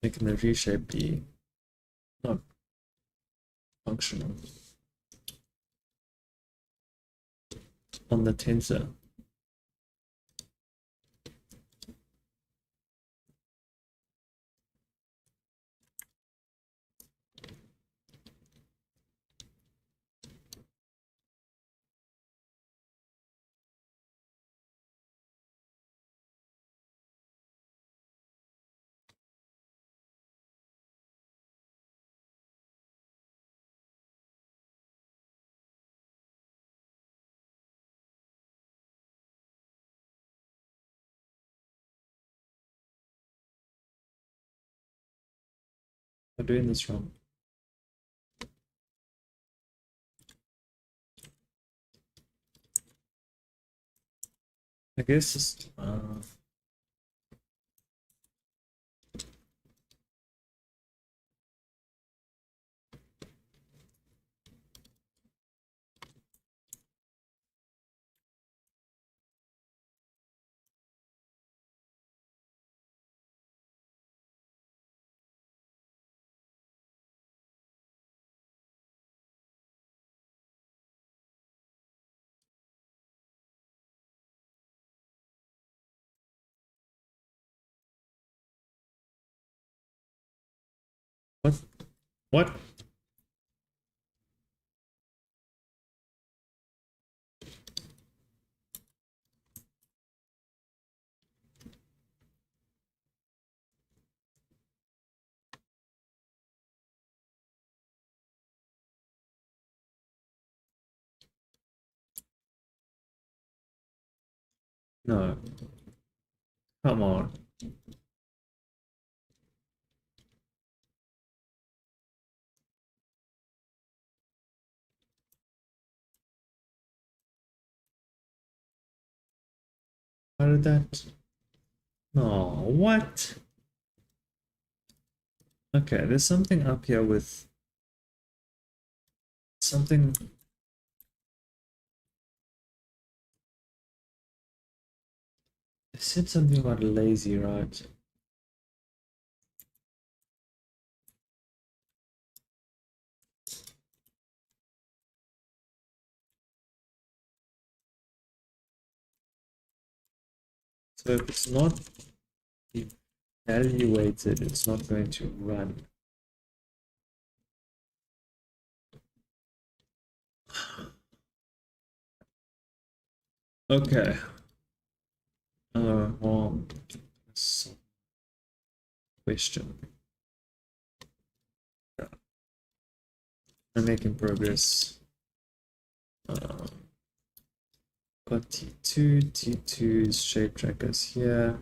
making the reshape be not functional on the tensor. I'm doing this wrong. I guess just what? What? No, come on. How did that? No, what? Okay, there's something up here with something. I said something about lazy, right? So if it's not evaluated, it's not going to run. Okay. Well, question. I'm making progress. Got T2, T2's shape trackers here,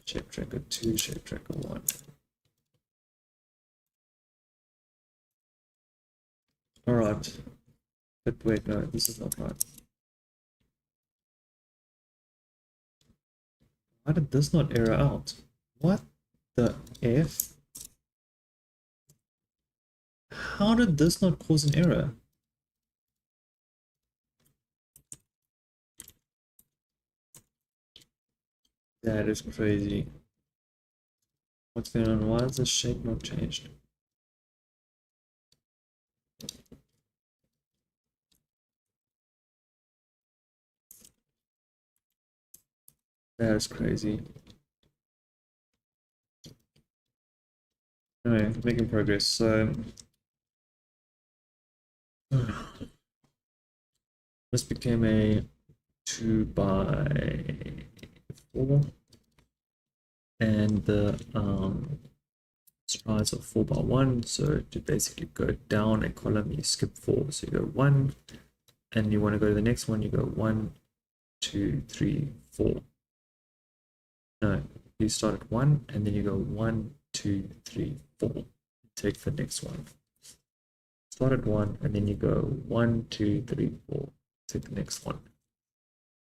shape tracker 2, shape tracker 1. Alright, but wait, no, this is not right. Why did this not error out? What the F? How did this not cause an error? That is crazy. What's going on? Why is the shape not changed? That is crazy. Anyway, making progress. So this became a 2 by 4, and the strides are 4 by 1. So to basically go down a column, you skip 4. So you go 1, and you want to go to the next one, you go 1, 2, 3, 4. No, you start at 1, and then you go 1, 2, 3, 4. Take the next one. Start at 1, and then you go 1, 2, 3, 4. take the next one.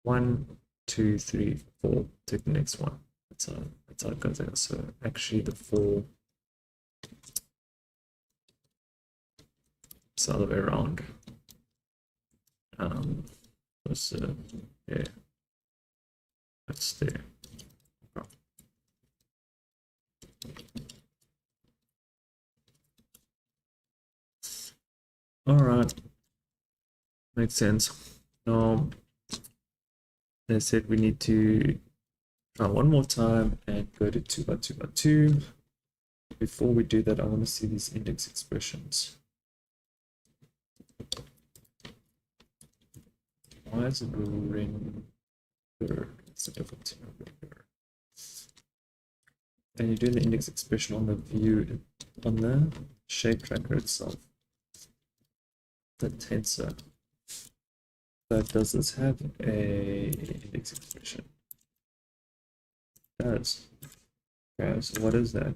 1, 2, 3, 4, take the next one. That's how it goes out. So actually the 4, it's the other way around. Yeah, that's there. All right, makes sense. Now, they said we need to try one more time and go to 2 by 2 by 2. Before we do that, I want to see these index expressions. Why is it render instead of render? And you do the index expression on the view, on the shape tracker itself, the tensor. But does this have a index expression? It does. Okay, so what is that?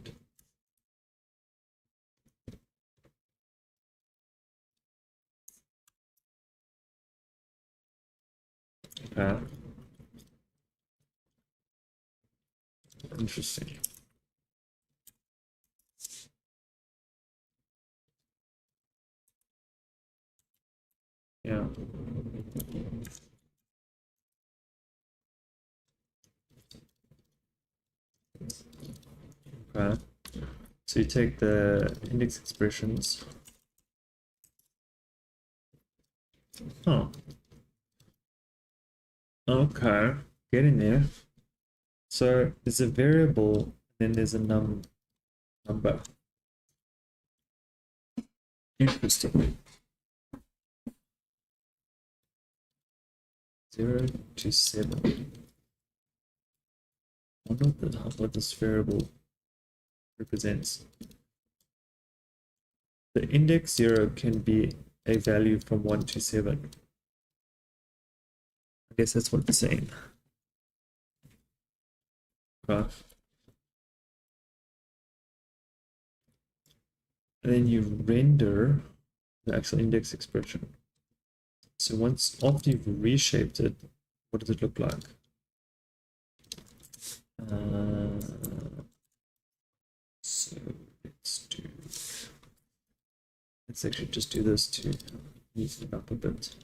Okay. Interesting. Yeah. Okay. So you take the index expressions. Oh. Okay. Getting there. So there's a variable, then there's a number. Interesting. 0 to 7. I wonder what this variable represents. The index 0 can be a value from 1 to 7. I guess that's what it's saying. Okay. And then you render the actual index expression. So after you've reshaped it, what does it look like? So let's actually just do this to ease it up a bit.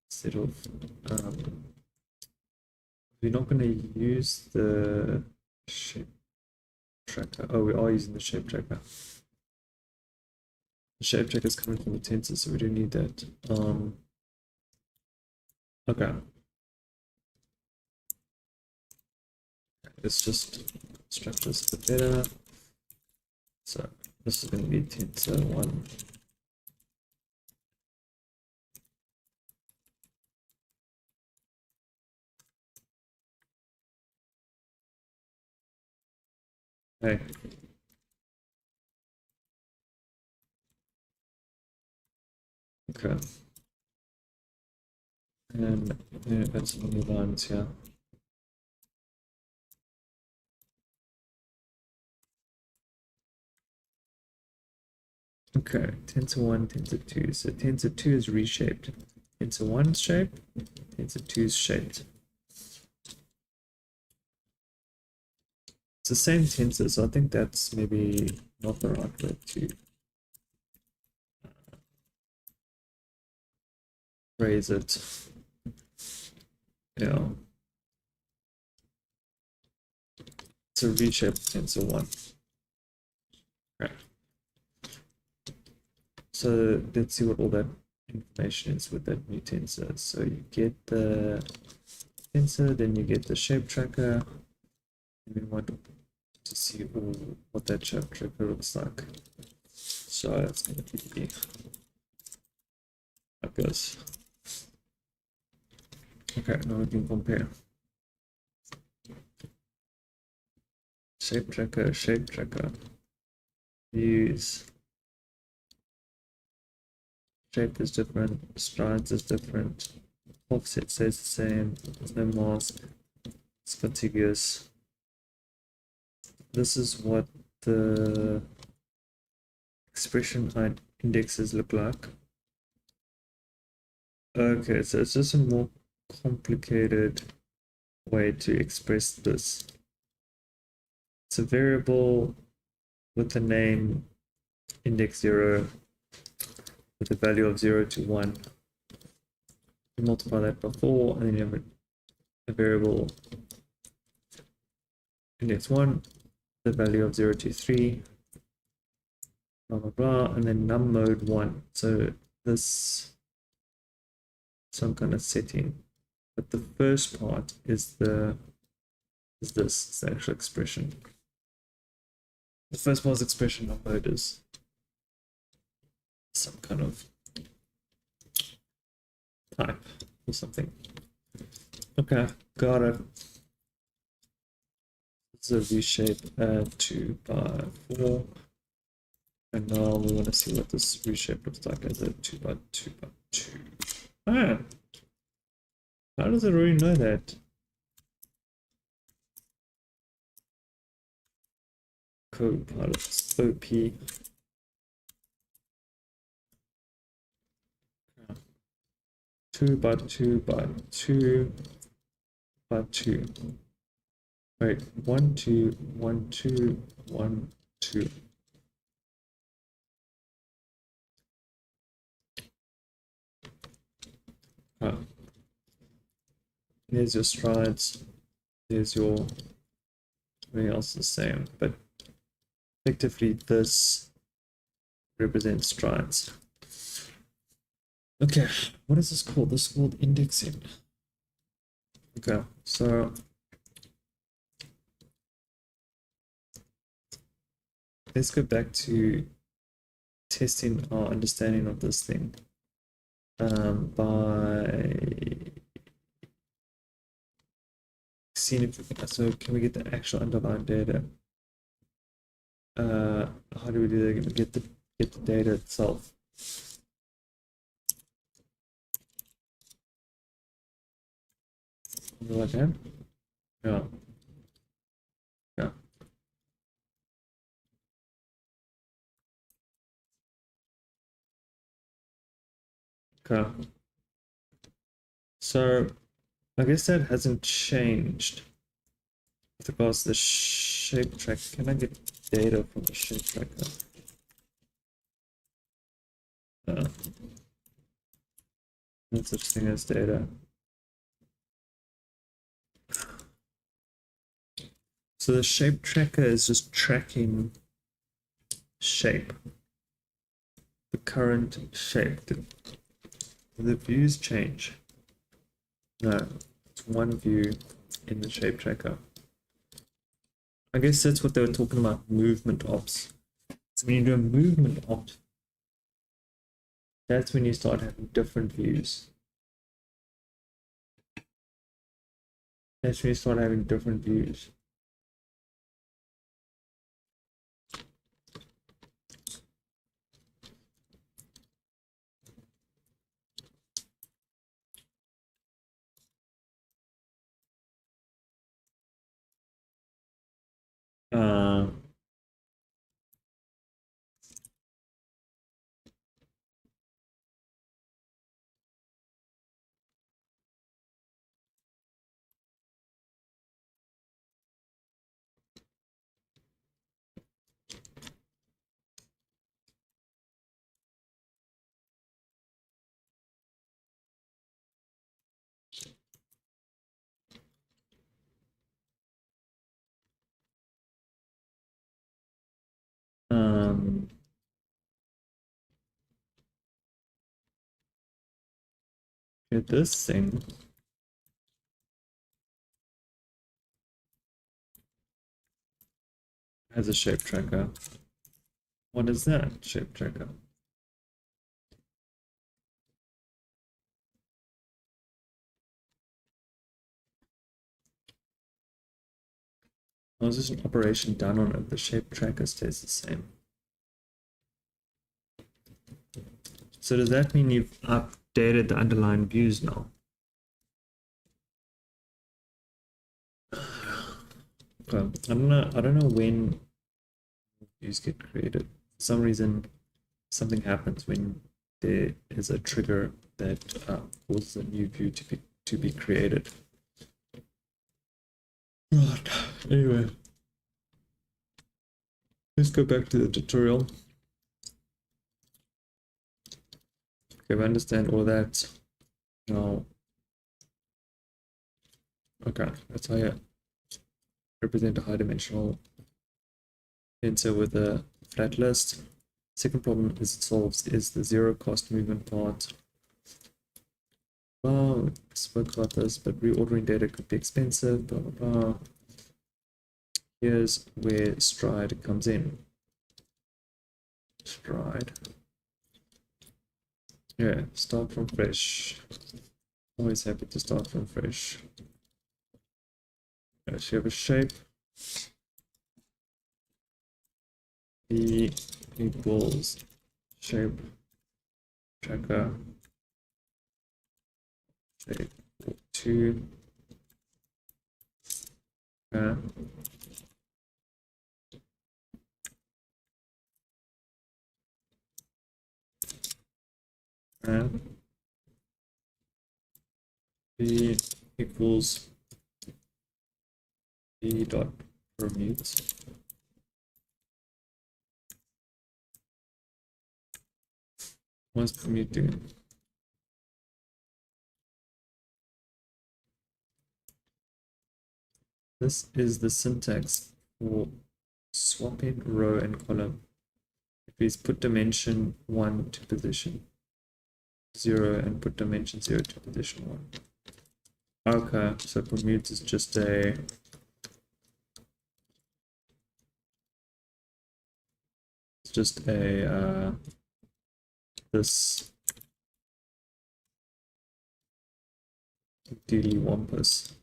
Instead of we're not going to use the shape tracker. Oh, we are using the shape tracker. The shape tracker is coming from the tensor, so we don't need that. Okay. Let's just structure this a bit better. So this is going to be tensor 1. Okay. Okay. And add some new lines here. Okay, tensor 1, tensor 2. So tensor 2 is reshaped. Tensor 1 is shaped, tensor 2 is shaped. It's the same tensor, so I think that's maybe not the right way to phrase it. Yeah. It's a reshaped tensor 1. Okay. So let's see what all that information is with that new tensor. So you get the tensor, then you get the shape tracker, and we want to see what that shape tracker looks like. So it's going to be like this. Okay, now we can compare. Shape tracker. Views. Shape is different, strides is different, offset stays the same, there's no mask, it's contiguous. This is what the expression indexes look like. Okay, so it's just a more complicated way to express this. It's a variable with the name index 0 with a value of 0 to 1. You multiply that by 4, and then you have a variable index 1, the value of 0 to 3, blah blah blah, and then num mode 1. So this some kind of setting. But the first part is the actual expression. The first part is expression, num mode is some kind of type or something. Okay, got it. It's a reshape 2 by 4. And now we want to see what this reshape looks like as a 2 by 2 by 2. Man, how does it already know that? Copilots OP. 2 by 2 by 2 by 2. Wait, 1 2 1 2 1 2. There's your strides. There's your everything else the same, but effectively this represents strides. Okay, what is this called? This is called indexing. Okay, so let's go back to testing our understanding of this thing by seeing if so can we get the actual underlying data? How do we do that? Get the data itself. Like that? Yeah. Yeah. Okay. So I guess that hasn't changed with regards to the shape track. Can I get data from the shape tracker? No such thing as data. So the shape tracker is just tracking shape, the current shape. The views change. No, it's one view in the shape tracker. I guess that's what they were talking about, movement ops. So when you do a movement op, that's when you start having different views. That's when you start having different views. This thing has a shape tracker. What is that shape tracker? Oh, is this an operation done on it? The shape tracker stays the same. So does that mean you've updated the underlying views now? Okay. I don't know when views get created. For some reason, something happens when there is a trigger that causes a new view to be created. Right. Anyway, let's go back to the tutorial. Okay, we understand all that. Now, okay, that's how you represent a high-dimensional tensor with a flat list. Second problem is it solves is the zero cost movement part. Well, we spoke about this, but reordering data could be expensive, blah, blah, blah. Here's where stride comes in. Stride. Yeah, start from fresh. Always happy to start from fresh. So you have a shape. B equals shape tracker shape 2. B equals B dot permute. What's permute doing? This is the syntax for swapping row and column. If we put dimension 1 to position 0 and put dimension 0 to position 1. Okay, so permute is just a this daily wampus.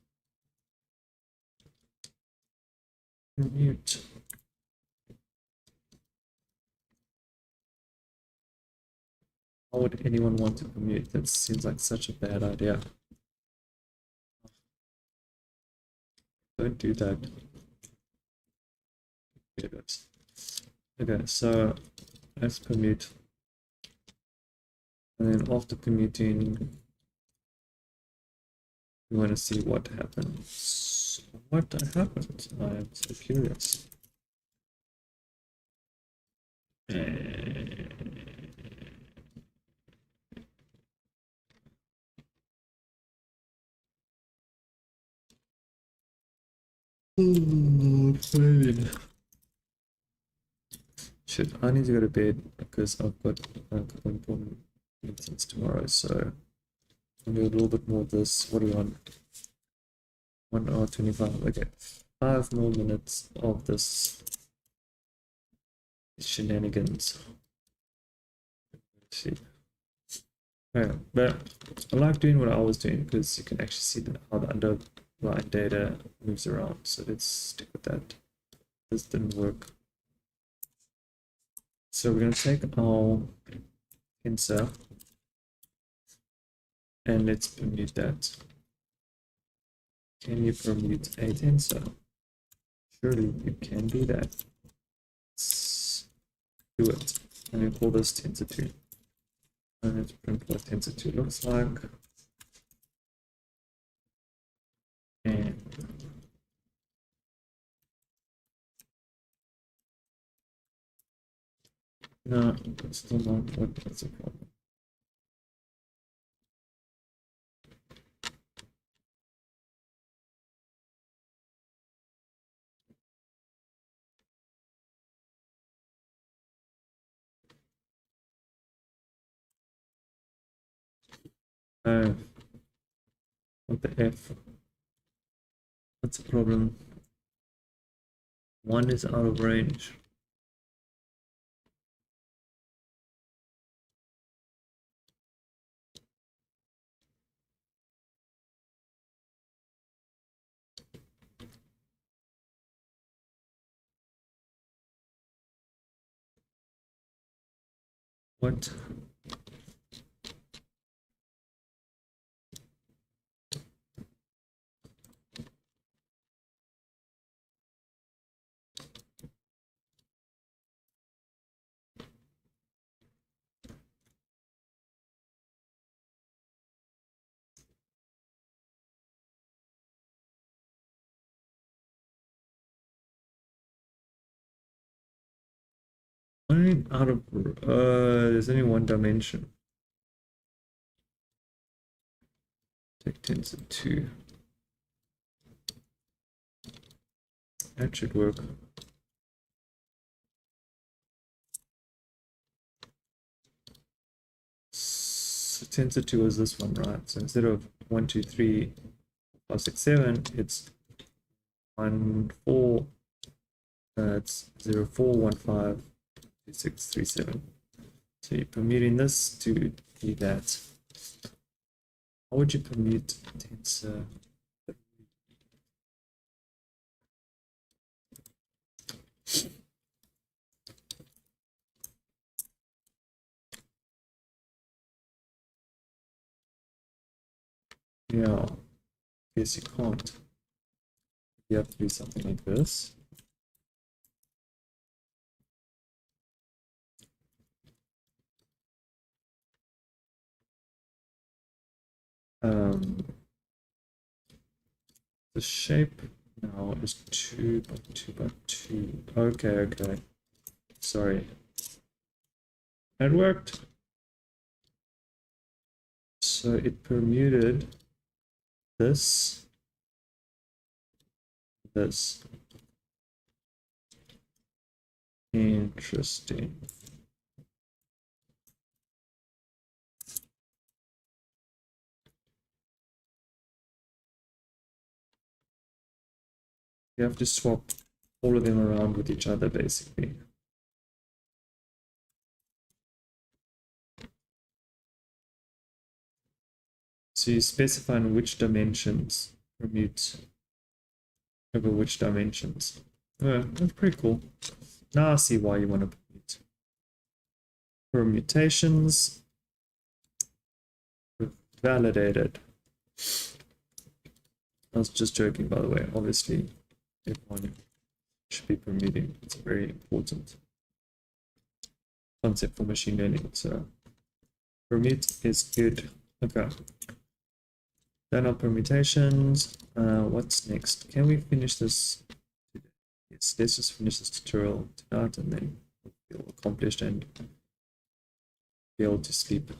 Permute. How would anyone want to permute? That seems like such a bad idea. Don't do that. Okay, so let's permute. And then after permuting, we want to see what happens. What happened? I am so curious. Shit, I need to go to bed because I've got a couple important meetings tomorrow, so I'll do a little bit more of this. What are we on? 1 hour 25. Okay, 5 more minutes of this shenanigans. See. Okay, but I like doing what I was doing because you can actually see how the underlying data moves around. So let's stick with that. This didn't work. So we're going to take our tensor and let's permute that. Can you permute a tensor? Surely you can do that. Let's do it. And we call this tensor2. And let's print what tensor2 looks like. And no, it's still not what that's a problem. What the F? What's the problem? 1 is out of range. What? Only out of there's only one dimension. Take tensor 2. That should work. So tensor 2 is this one, right? So instead of 1, 2, 3, 5, 6, 7, it's 1, 4. It's 0, 4, 1, 5, 2, 6, 3, 7. So you're permuting this to be that. How would you permute tensor? Yeah, guess you can't. You have to do something like this. The shape now is 2 by 2 by 2. Okay, okay. Sorry. It worked. So it permuted this, this. Interesting. You have to swap all of them around with each other, basically. So you specify in which dimensions permute over which dimensions. Oh, that's pretty cool. Now I see why you want to permute. Permutations validated. I was just joking, by the way. Obviously, everyone should be permuting. It's a very important concept for machine learning. So permute is good. Okay. Then our permutations. What's next? Can we finish this? Yes, let's just finish this tutorial tonight and then we'll feel accomplished and be able to sleep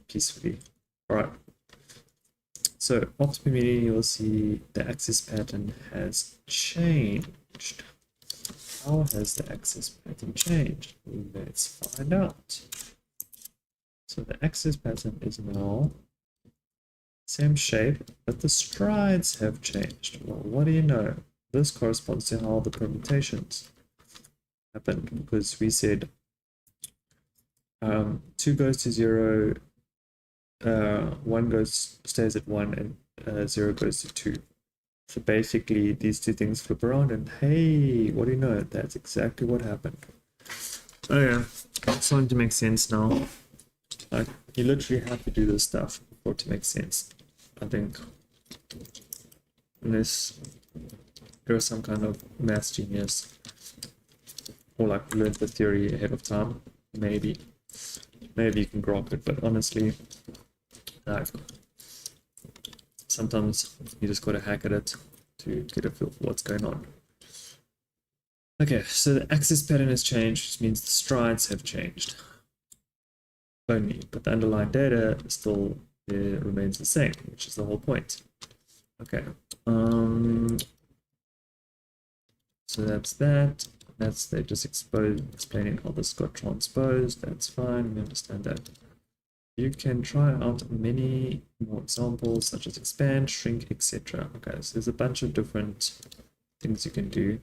peacefully. All right. So after permuting, you'll see the axis pattern has changed. How has the axis pattern changed? Let's find out. So the axis pattern is now same shape, but the strides have changed. Well, what do you know? This corresponds to how the permutations happened, because we said 2 goes to 0, 1 stays at 1, and 0 goes to 2. So basically these two things flip around, and hey, what do you know? That's exactly what happened. Oh yeah, it's starting to make sense now. Like, you literally have to do this stuff for it to make sense, I think. Unless you're some kind of math genius, or like learned the theory ahead of time, maybe you can grok it, but honestly, like, sometimes you just gotta hack at it to get a feel for what's going on. Okay, so the axis pattern has changed, which means the strides have changed only, but the underlying data still remains the same, which is the whole point. Okay, so that's that. That's they just explaining how this got transposed. That's fine, we understand that. You can try out many more examples, such as expand, shrink, etc. Okay, so there's a bunch of different things you can do,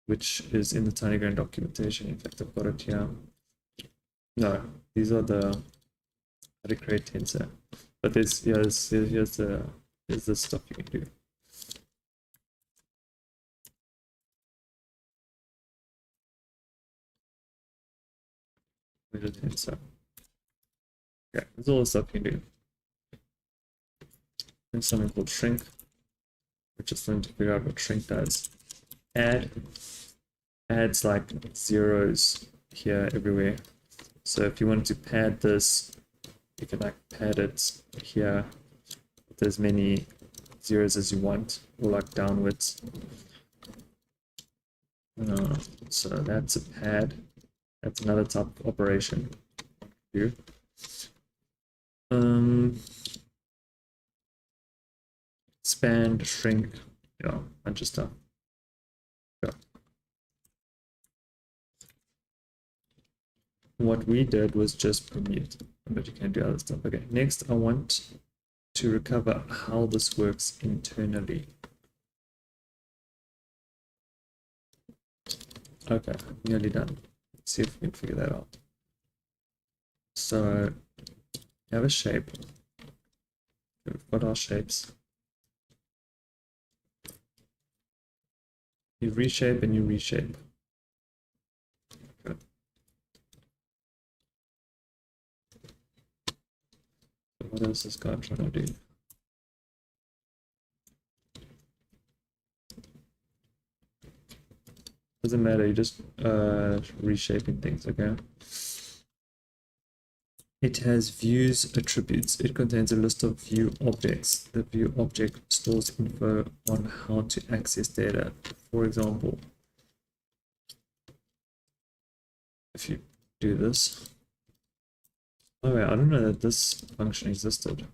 which is in the Tinygrad documentation. In fact, I've got it here. No, these are the how to create tensor. But here's the stuff you can do. Tensor. Okay, there's all the stuff you can do. There's something called shrink, which is something to figure out what shrink does. Adds like zeros here everywhere. So if you want to pad this, you can like pad it here with as many zeros as you want, or like downwards. So that's a pad. That's another type of operation. View. Expand, shrink, yeah, bunch of stuff. Yeah. What we did was just permute, but you can do other stuff. Okay, next I want to recover how this works internally. Okay, nearly done. Let's see if we can figure that out. So you have a shape. We've got our shapes. You reshape and you reshape. Okay. So what is this guy trying to do? Doesn't matter, you're just reshaping things, okay? It has views attributes. It contains a list of view objects. The view object stores info on how to access data. For example, if you do this. Oh wait, I don't know that this function existed.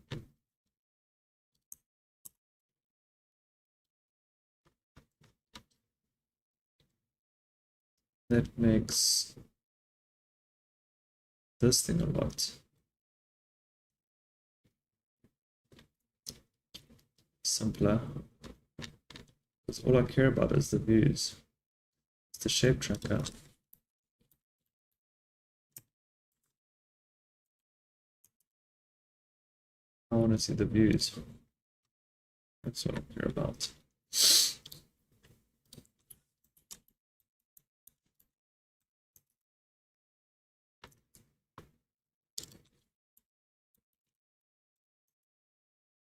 That makes this thing a lot simpler. Because all I care about is the views. It's the shape tracker. I want to see the views. That's what I care about.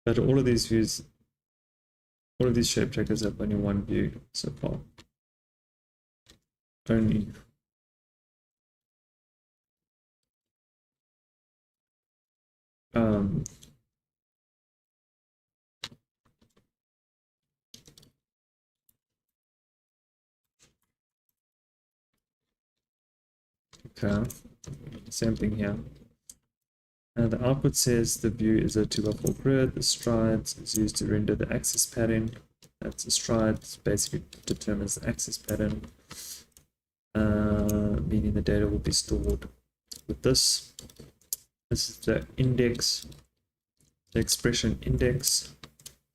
But all of these views, all of these shape trackers have only one view so far. Only. Okay, same thing here. And the output says the view is a 2x4 grid. The strides is used to render the axis pattern. That's a stride, basically determines the axis pattern, meaning the data will be stored with this. This is the index, the expression index.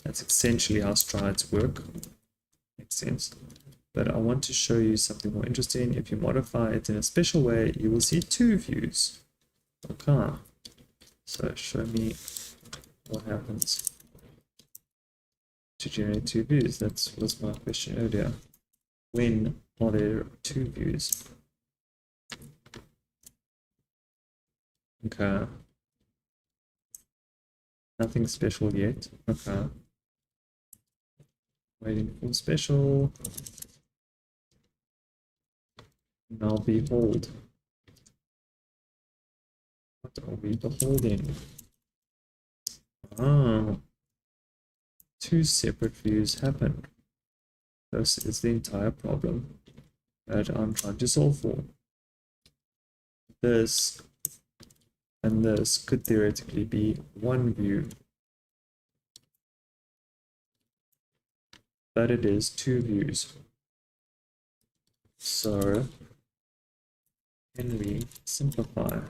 That's essentially how strides work. Makes sense. But I want to show you something more interesting. If you modify it in a special way, you will see two views. Okay. So show me what happens to generate two views. That was my question earlier. When are there two views? Okay. Nothing special yet. Okay. Waiting for special. Now behold. What are we beholding? Ah. Two separate views happen. This is the entire problem that I'm trying to solve for. This and this could theoretically be one view, but it is two views. So can we simplify?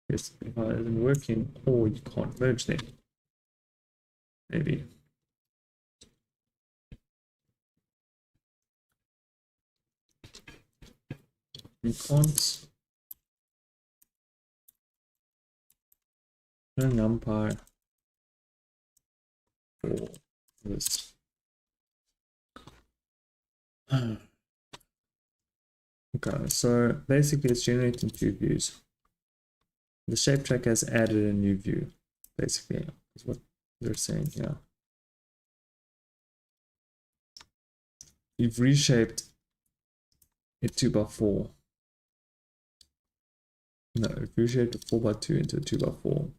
Yes, if it isn't working, or you can't merge them. Maybe. You can't. No numpy for this. Okay, so basically it's generating two views. The shape tracker has added a new view, basically, is what they're saying here. We've reshaped a 2x4. No, if we reshaped a 4x2 into a 2x4.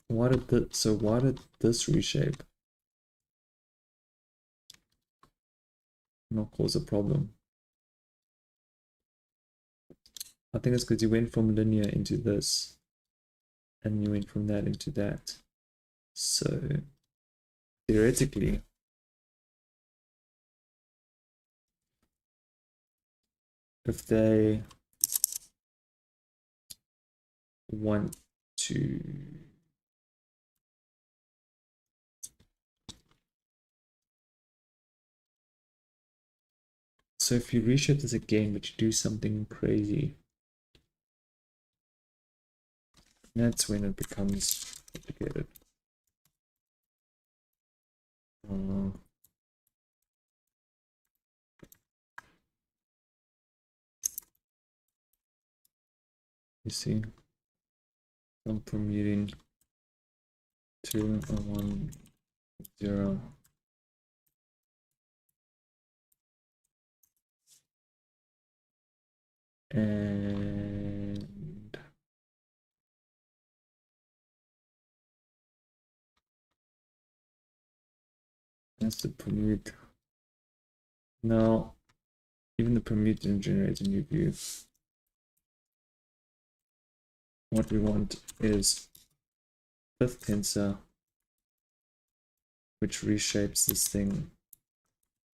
Why did this reshape not cause a problem? I think it's because you went from linear into this, and you went from that into that. So theoretically, if they want to so if you reshape this again, but you do something crazy, that's when it becomes complicated. You see, I'm permuting 2 and 1, 0. And that's the permute. Now, even the permute didn't generate a new view. What we want is fifth tensor, which reshapes this thing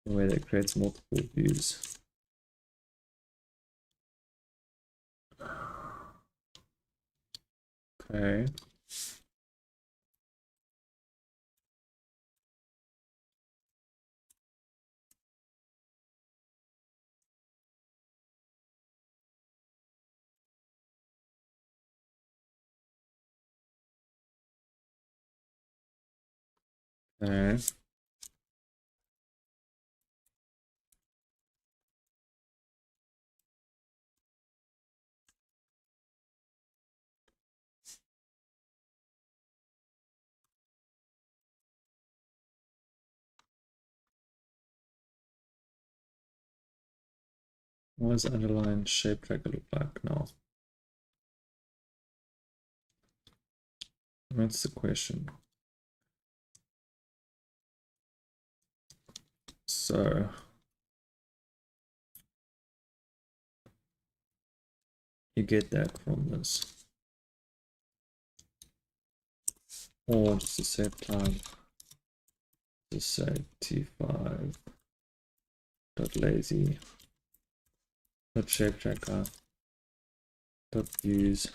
in a way that creates multiple views. Okay. Okay. What does underline shape tracker look like now? That's the question. So you get that from this. Or just to save time, just say t5 dot lazy dot shape tracker dot views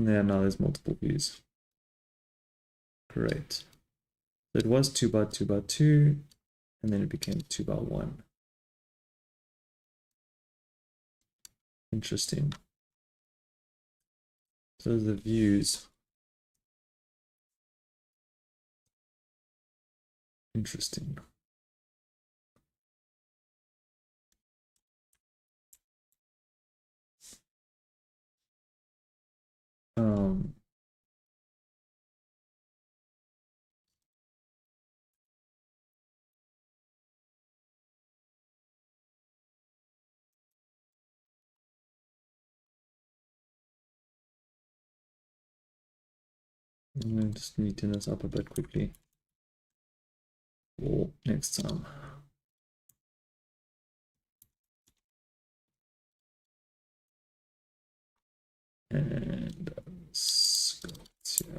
yeah, now there's multiple views. Great. So it was 2x2x2 and then it became 2x1. Interesting. So the views. Interesting. I'm going to just neaten this up a bit quickly for next time. And yeah.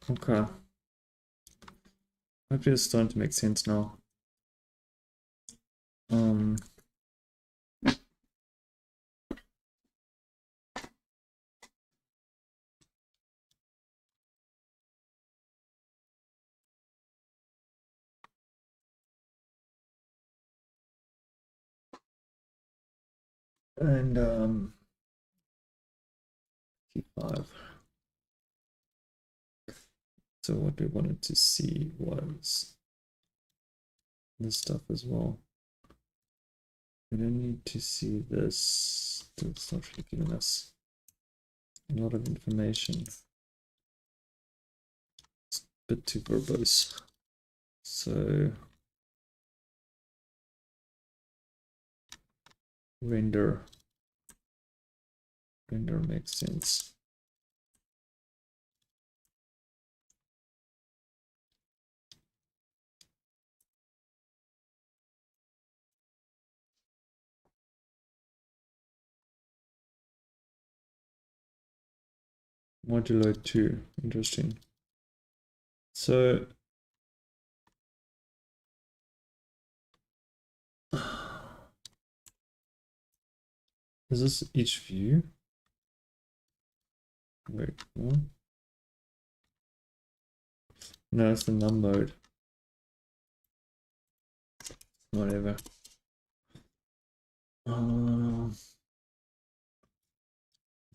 Okay. Hopefully it's starting to make sense now. And T5. So what we wanted to see was this stuff as well. We don't need to see this. It's not really giving us a lot of information. It's a bit too verbose. So render makes sense. Modulo 2, interesting. So is this each view? Wait, what? No, it's the num mode. Whatever.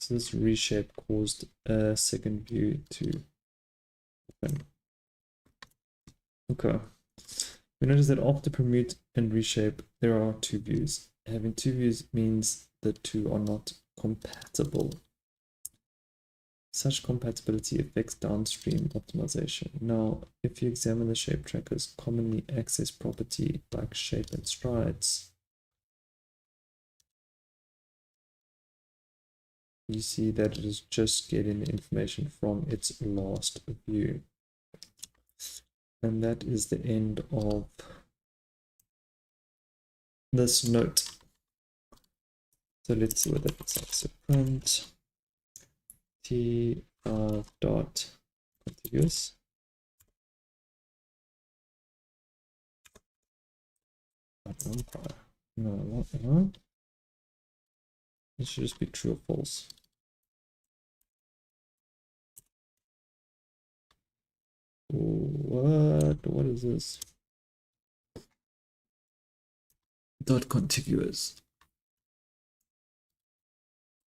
So this reshape caused a second view to open. Okay. We notice that after permute and reshape, there are two views. Having two views means the two are not compatible. Such compatibility affects downstream optimization. Now, if you examine the shape trackers commonly accessed property like shape and strides, you see that it is just getting the information from its last view. And that is the end of this note. So let's see what that looks like. So print dot contiguous. No. It should just be true or false. What is this? Dot contiguous.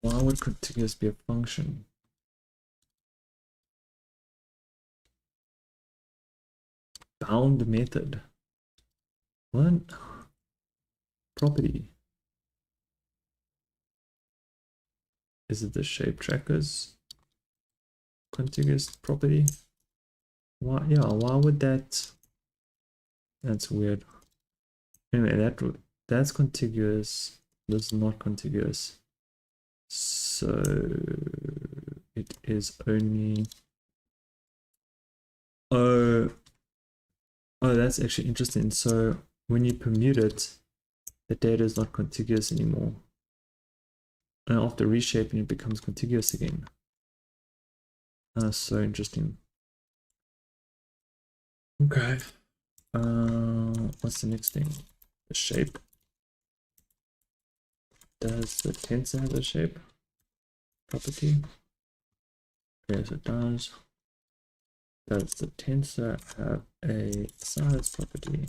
Why would contiguous be a function? Bound method. What? Property. Is it the shape trackers contiguous property? Why? Yeah, why would that? That's weird. Anyway, that's contiguous. This is not contiguous. So it is only. Oh, that's actually interesting. So when you permute it, the data is not contiguous anymore. And after reshaping, it becomes contiguous again. That's so interesting. Okay. What's the next thing? The shape. Does the tensor have a shape property? Yes, it does. Does the tensor have a size property?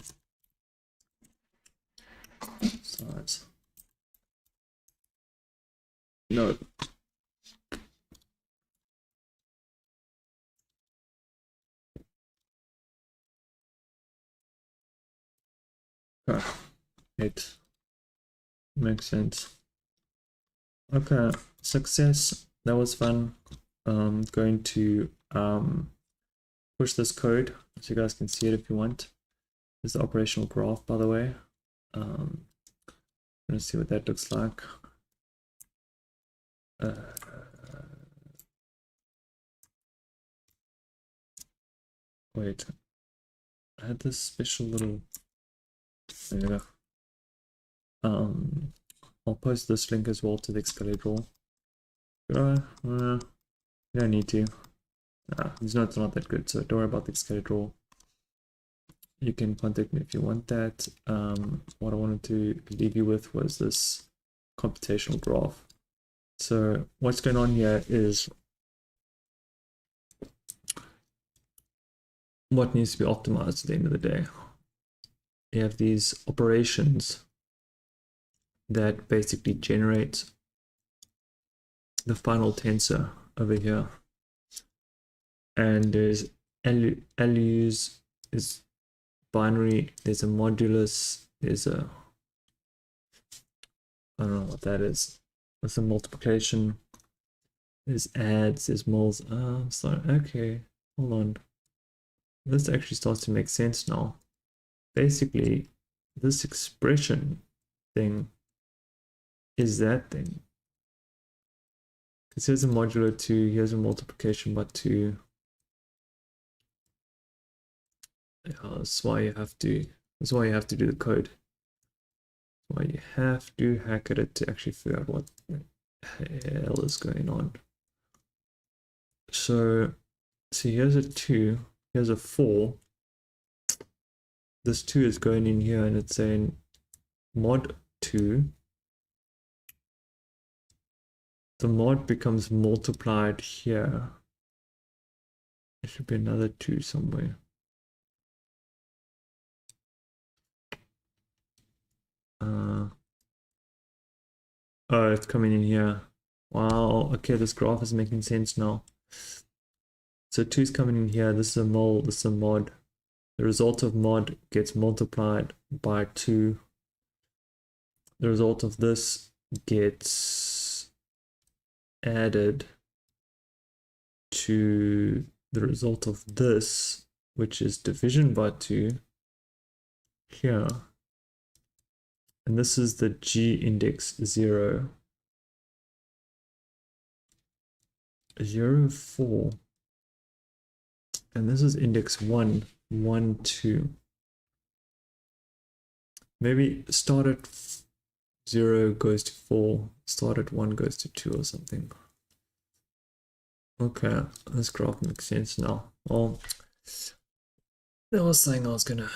Size. No. Okay. It makes sense. Okay, success. That was fun. Going to push this code so you guys can see it if you want. This is the operational graph, by the way. Let's see what that looks like. Wait, I had this special little. Yeah. I'll post this link as well to the Excalibur. Should I? You don't need to. These notes are not that good, so don't worry about the Excalibur. You can contact me if you want that. What I wanted to leave you with was this computational graph. So what's going on here is what needs to be optimized at the end of the day. You have these operations that basically generate the final tensor over here. And there's LUs is binary, there's a modulus, there's a I don't know what that is. There's a multiplication. There's adds, there's moles. Sorry, okay, hold on. This actually starts to make sense now. Basically, this expression thing is that thing. Because here's a modulo 2, here's a multiplication by 2. That's why you have to do the code. That's why you have to hack at it to actually figure out what the hell is going on. So here's a 2, here's a 4. This 2 is going in here and it's saying mod 2. The mod becomes multiplied here. There should be another 2 somewhere. Oh, it's coming in here. Wow, okay, this graph is making sense now. So 2 is coming in here, this is a mol, this is a mod. The result of mod gets multiplied by 2. The result of this gets added to the result of this, which is division by 2 here. And this is the G index 0. 0, 4. And this is index 1, 1, 2. Maybe start at 0 goes to 4, start at 1 goes to 2 or something. Okay, this graph makes sense now. Well, that was something I was gonna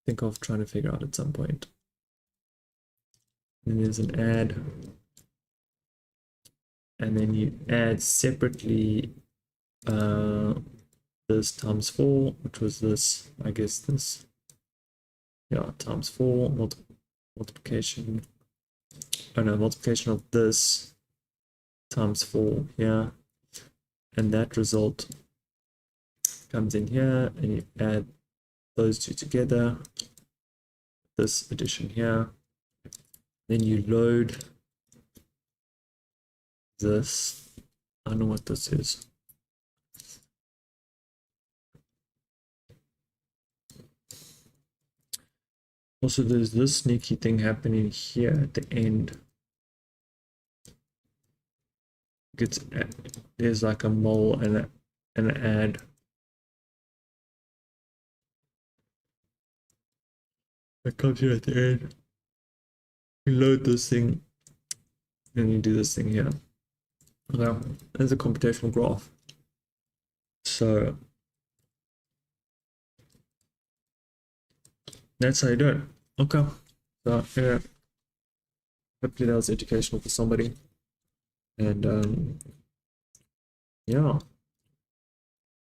think of trying to figure out at some point. And there's an add. And then you add separately this times 4, which was this, I guess this. Yeah, times 4, multiplication. Oh no, multiplication of this times 4 here. And that result comes in here, and you add those two together. This addition here. Then you load this. I don't know what this is. Also, there's this sneaky thing happening here at the end. There's like a mol and an add. That comes here at the end. You load this thing, and you do this thing here. Okay, there's a computational graph. So that's how you do it. Okay. So yeah, hopefully that was educational for somebody. And yeah,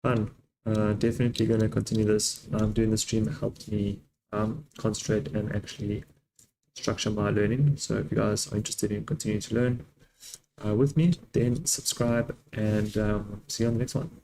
fun. Definitely gonna continue this. Doing the stream helped me concentrate and actually structure my learning. So if you guys are interested in continuing to learn with me, then subscribe, and see you on the next one.